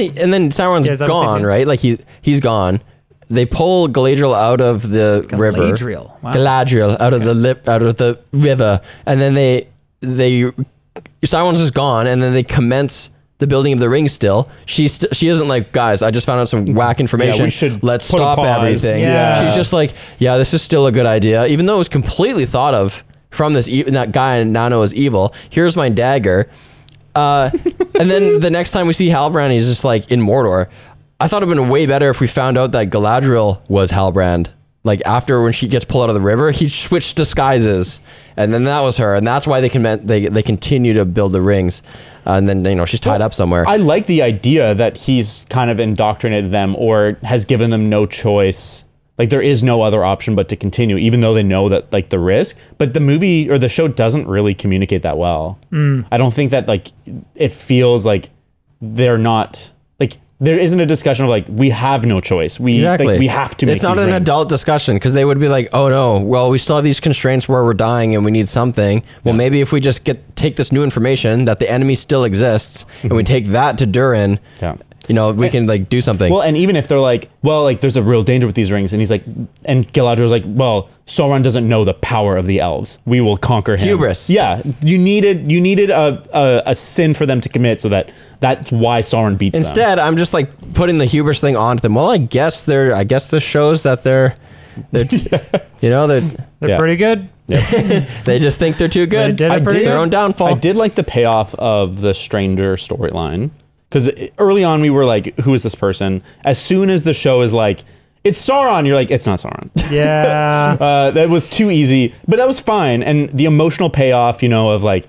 Sauron's Yeah, is that what gone, they did? right? Like he's gone. They pull Galadriel out of the river. Galadriel. Wow. Galadriel out of the river, and then they Sauron's just gone, and then they commence the building of the ring. Still, she isn't like, guys, I just found out some whack information. we should Let's put a stop pause. everything. Yeah. She's just like, yeah, this is still a good idea, even though it was completely thought of from that guy and now know is evil. Here's my dagger. And then the next time we see Halbrand, he's just like in Mordor. I thought it'd been way better if we found out that Galadriel was Halbrand. Like after when she gets pulled out of the river, he switched disguises, and then that was her, and that's why they continue to build the rings, and then she's tied up somewhere. I like the idea that he's kind of indoctrinated them or has given them no choice. Like there is no other option but to continue, even though they know that like the risk. But the movie or the show doesn't really communicate that well. I don't think that like it feels like they're not like there isn't a discussion of like we have no choice. We have to. Make It's not these an rings. adult discussion because they would be like, oh no, well we still have these constraints where we're dying and we need something. Well, maybe if we just take this new information that the enemy still exists and we take that to Durin. Yeah. We can like do something. Well, and even if they're like, well, like there's a real danger with these rings, and he's like, and Galadriel's like, well, Sauron doesn't know the power of the elves. We will conquer him. Hubris. Yeah, you needed a sin for them to commit, so that's why Sauron beats them. Instead, I'm just like putting the hubris thing onto them. Well, I guess this shows that they're Yeah. Pretty good. they just think they're too good. They did it pretty It's their good. own downfall. I did like the payoff of the stranger storyline because early on we were like, who is this person? As soon as the show is like, it's Sauron. You're like, it's not Sauron. Yeah. That was too easy, but that was fine. And the emotional payoff, you know, of like,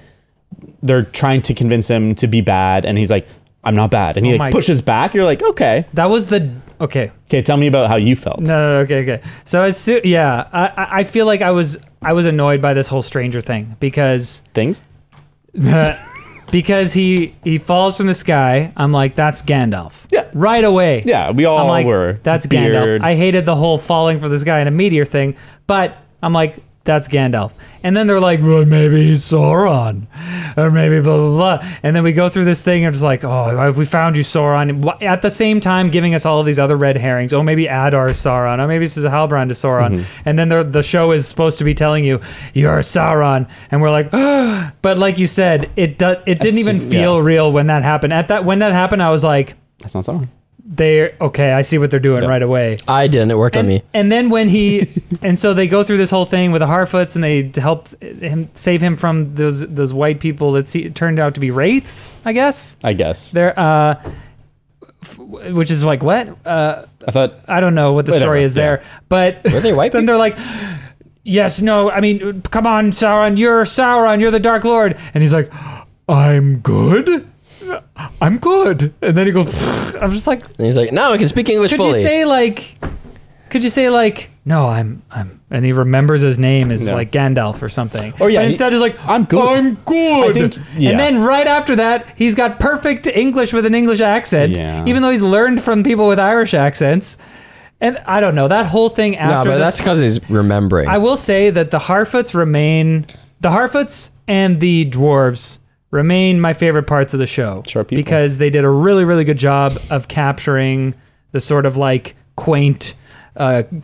they're trying to convince him to be bad, and he's like, I'm not bad. And he like pushes back. You're like, okay. That was the, okay. Okay, tell me about how you felt. No, okay. So I feel like I was annoyed by this whole Stranger thing because Things? because he falls from the sky. I'm like, that's Gandalf. Yeah. Right away. Yeah, we all I'm like, were. That's Beard. Gandalf. I hated the whole falling from the sky in a meteor thing, but I'm like, that's Gandalf. And then they're like, well, maybe he's Sauron. Or maybe blah, blah, blah. And then we go through this thing and it's like, oh, we found you, Sauron. At the same time, giving us all of these other red herrings. Oh, maybe Adar is Sauron. Oh, maybe it's Halbrand is Sauron. And then the show is supposed to be telling you, you're Sauron. And we're like, oh. But like you said, it didn't even feel real when that happened. When that happened, I was like, that's not Sauron. Okay, I see what they're doing right away. I didn't. It worked on me. And then when and so they go through this whole thing with the Harfoots, and they help him save him from those white people that turned out to be wraiths. I guess. They're which is like what? I don't know what the story is there, but were they white? Then they're like, yes, no. I mean, come on, Sauron. You're Sauron. You're the Dark Lord. And he's like, I'm good. I'm good. And then he goes, I'm just like, and he's like, no, I can speak English fully. Could you say like, no, I'm, and he remembers his name is like Gandalf or something. Or yeah, but instead he's like, I'm good. I'm good. I think, yeah. And then right after that, he's got perfect English with an English accent, even though he's learned from people with Irish accents. And I don't know, that whole thing after No, but that's because he's remembering. I will say that the Harfoots and the dwarves remain my favorite parts of the show because they did a really, really good job of capturing the sort of like quaint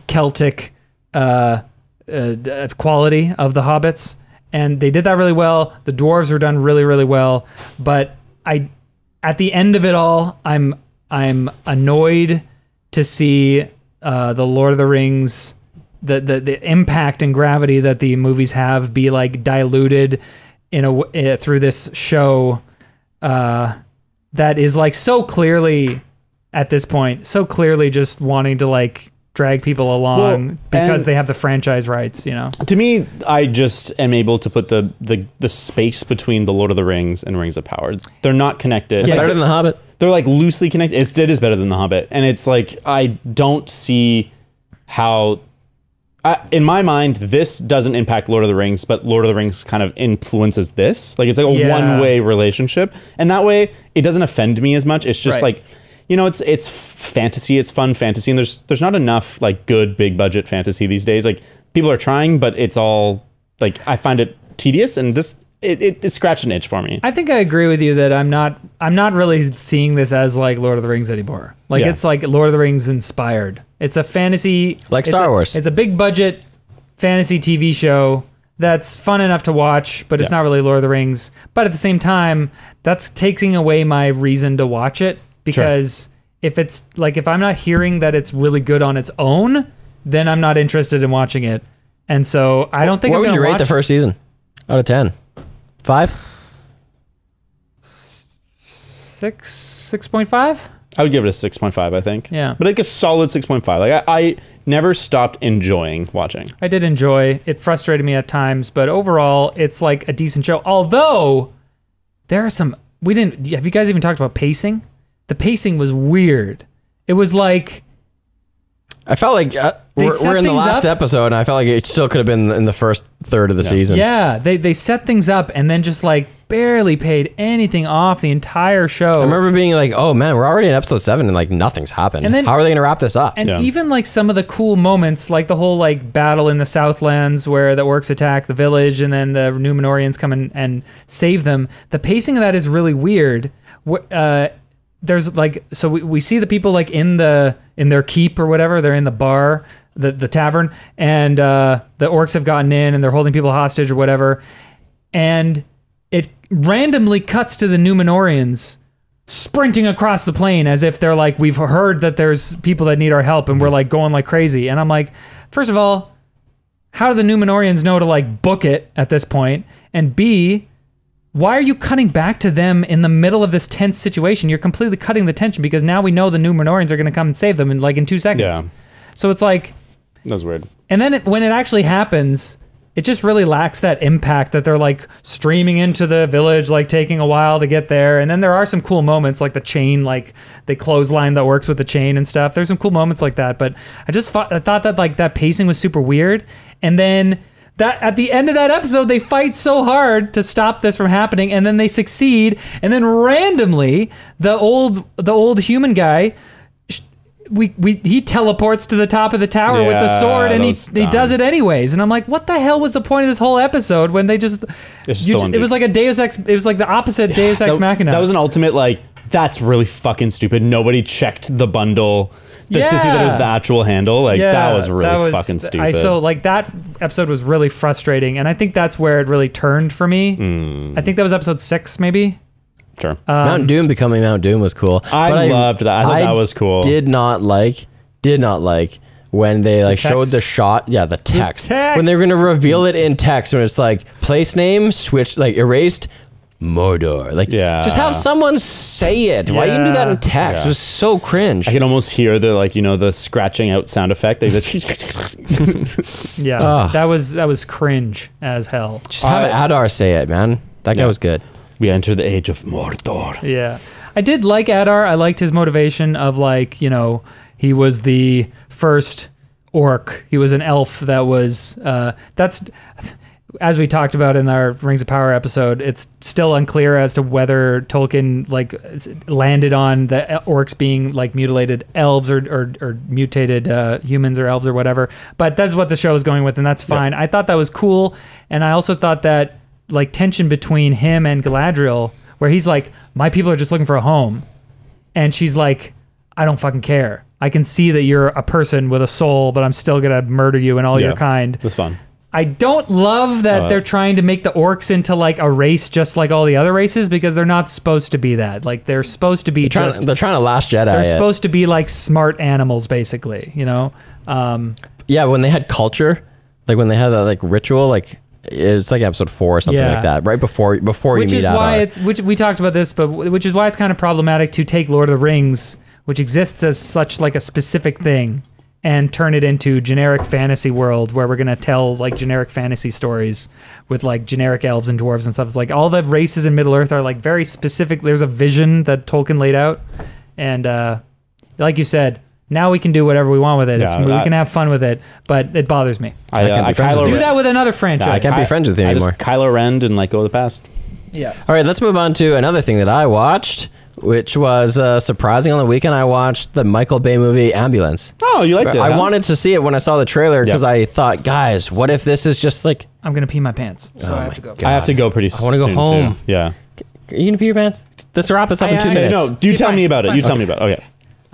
Celtic quality of the hobbits, and they did that really well. The dwarves were done really, really well, but at the end of it all, I'm annoyed to see the Lord of the Rings, the impact and gravity that the movies have be like diluted through this show that is like so clearly at this point, so clearly just wanting to like drag people along because they have the franchise rights, you know. To me, I just am able to put the space between the Lord of the Rings and Rings of Power. They're not connected. It's better than The Hobbit. They're like loosely connected. It is better than The Hobbit, and it's like I don't see how. In my mind, this doesn't impact Lord of the Rings, but Lord of the Rings kind of influences this. Like, it's like a one-way relationship. And that way, it doesn't offend me as much. It's just like, you know, it's fantasy. It's fun fantasy. And there's not enough, like, good, big-budget fantasy these days. Like, people are trying, but it's all, like, I find it tedious. And this, it scratched an itch for me. I think I agree with you that I'm not really seeing this as, like, Lord of the Rings anymore. Like, it's like Lord of the Rings inspired. It's a fantasy... Like Star Wars. It's a big budget fantasy TV show that's fun enough to watch, but it's not really Lord of the Rings. But at the same time, that's taking away my reason to watch it, because if it's like, if I'm not hearing that it's really good on its own, then I'm not interested in watching it. And so I don't think I'm going to watch... What would you rate the first season out of 10? 5? 6.5? I would give it a 6.5, I think. Yeah. But like a solid 6.5. Like I never stopped enjoying watching. I did enjoy. It frustrated me at times, but overall, it's like a decent show. Although, there are some... Have you guys even talked about pacing? The pacing was weird. It was like... I felt like we're in the last episode, and I felt like it still could have been in the first third of the season. Yeah, they set things up and then just like barely paid anything off the entire show. I remember being like, oh man, we're already in episode 7 and like nothing's happened. And then, how are they going to wrap this up? And even like some of the cool moments, like the whole like battle in the Southlands where the orcs attack the village and then the Numenorians come in and save them. The pacing of that is really weird. There's like, so we see the people like in their keep or whatever. They're in the bar, the tavern, and the orcs have gotten in and they're holding people hostage or whatever. And it randomly cuts to the Numenorians sprinting across the plain as if they're like, we've heard that there's people that need our help and we're like going like crazy. And I'm like, first of all, how do the Numenorians know to like book it at this point? And B, why are you cutting back to them in the middle of this tense situation? You're completely cutting the tension because now we know the Numenorians are going to come and save them in 2 seconds. Yeah. So it's like, That was weird. and then when it actually happens, it just really lacks that impact that they're like streaming into the village, like taking a while to get there. And then there are some cool moments like the chain, like they clothesline that works with the chain and stuff. There's some cool moments like that. But I thought that like that pacing was super weird. And then that at the end of that episode, they fight so hard to stop this from happening. And then they succeed. And then randomly the old human guy, he teleports to the top of the tower with the sword, and he does it anyways. And I'm like, what the hell was the point of this whole episode when they just? It was like a Deus Ex. It was like the opposite Deus Ex Machina. That was an ultimate like. That's really fucking stupid. Nobody checked the bundle to see that it was the actual handle. Like that was really fucking stupid. So like that episode was really frustrating, and I think that's where it really turned for me. I think that was episode 6, maybe. Sure. Mount Doom becoming Mount Doom was cool. I loved that. I thought that was cool. Did not like when they like showed the shot. Yeah, the text. When they were gonna reveal it in text, when it's like place name switched, like erased, Mordor. Like, just have someone say it. Why you do that in text? It was so cringe. I can almost hear the like the scratching out sound effect. Like that was cringe as hell. Just have Adar say it, man. That guy was good. We enter the age of Mordor. Yeah. I did like Adar. I liked his motivation of like, he was the first orc. He was an elf that was, as we talked about in our Rings of Power episode, it's still unclear as to whether Tolkien like landed on the orcs being like mutilated elves or mutated humans or elves or whatever. But that's what the show is going with, and that's fine. I thought that was cool, and I also thought that like tension between him and Galadriel, where he's like, my people are just looking for a home, and she's like, I don't fucking care. I can see that you're a person with a soul, but I'm still gonna murder you and all your kind. That's fun. I don't love that they're trying to make the orcs into like a race just like all the other races, because they're not supposed to be that. Like they're supposed to be they're trying to Last Jedi. They're supposed to be like smart animals, basically. Yeah, when they had culture, like when they had that like ritual, like it's like episode 4 or something like that, right before you meet Adar. Which we talked about this, but which is why it's kind of problematic to take Lord of the Rings, which exists as such like a specific thing, and turn it into generic fantasy world where we're gonna tell like generic fantasy stories with like generic elves and dwarves and stuff. It's like all the races in Middle Earth are like very specific. There's a vision that Tolkien laid out, and like you said, now we can do whatever we want with it. We can have fun with it, but it bothers me. I can't do that with another franchise. I can't be friends with you anymore. Just Kylo Ren and like go to the past. Yeah. All right, let's move on to another thing that I watched, which was surprising on the weekend. I watched the Michael Bay movie Ambulance. Oh, you liked it? I wanted to see it when I saw the trailer because I thought, guys, what if this is just like... I'm going to pee my pants, so I have to go. I have to go pretty soon. I want to go home. Too. Yeah. Are you going to pee your pants? Let's wrap this up in 2 minutes. No, you tell me about it. You tell me about it. Okay.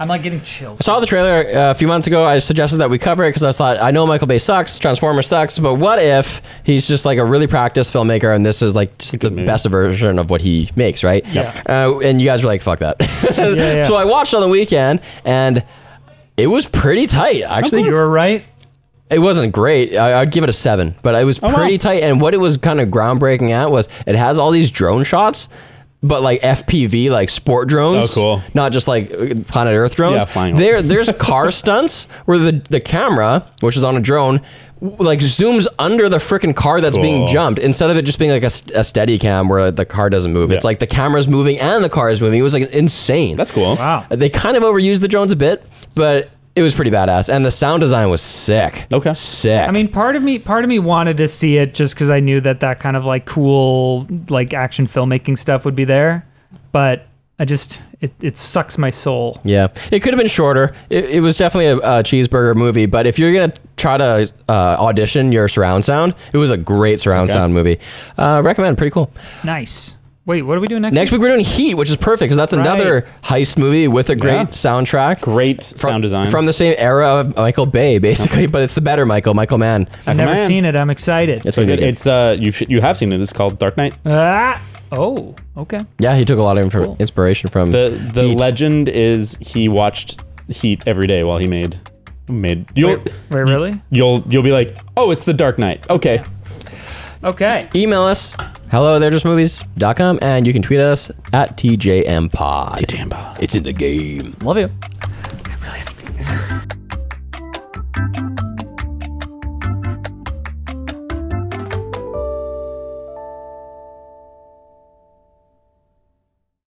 I'm like getting chills. I saw the trailer a few months ago. I suggested that we cover it because I thought, I know Michael Bay sucks, Transformers sucks, but what if he's just like a really practiced filmmaker and this is like just the best version of what he makes, right? Yeah. And you guys were like, fuck that. So I watched on the weekend and it was pretty tight. Actually, you were right. It wasn't great. I'd give it a 7, but it was pretty tight. And what it was kind of groundbreaking at was it has all these drone shots, but like FPV, like sport drones. Oh, cool. Not just like Planet Earth drones. Yeah, fine. There's car stunts where the camera, which is on a drone, like zooms under the freaking car that's being jumped instead of it just being like a steady cam where the car doesn't move. It's like the camera's moving and the car is moving. It was like insane. That's cool. Wow. They kind of overused the drones a bit, but it was pretty badass, and the sound design was sick. Okay, sick. I mean, part of me wanted to see it just because I knew that kind of like cool like action filmmaking stuff would be there, but I just it sucks my soul. Yeah, it could have been shorter. It was definitely a cheeseburger movie, but if you're gonna try to audition your surround sound, it was a great surround sound movie. Recommend. Pretty cool. Nice. Wait, what are we doing next? Next week we're doing Heat, which is perfect because that's another heist movie with a great soundtrack. Great sound design. From the same era of Michael Bay, basically, but it's the better Michael Mann. I've never seen it. I'm excited. It's you have seen it. It's called Dark Knight. Oh, okay. Yeah, he took a lot of inspiration from the legend is he watched Heat every day while he made. Wait, really? You'll be like, oh, it's the Dark Knight. Okay. Okay. Email us, hello@thereJustMovies.com, and you can tweet us at TJMPod. TJMPod. It's in the game. Love you.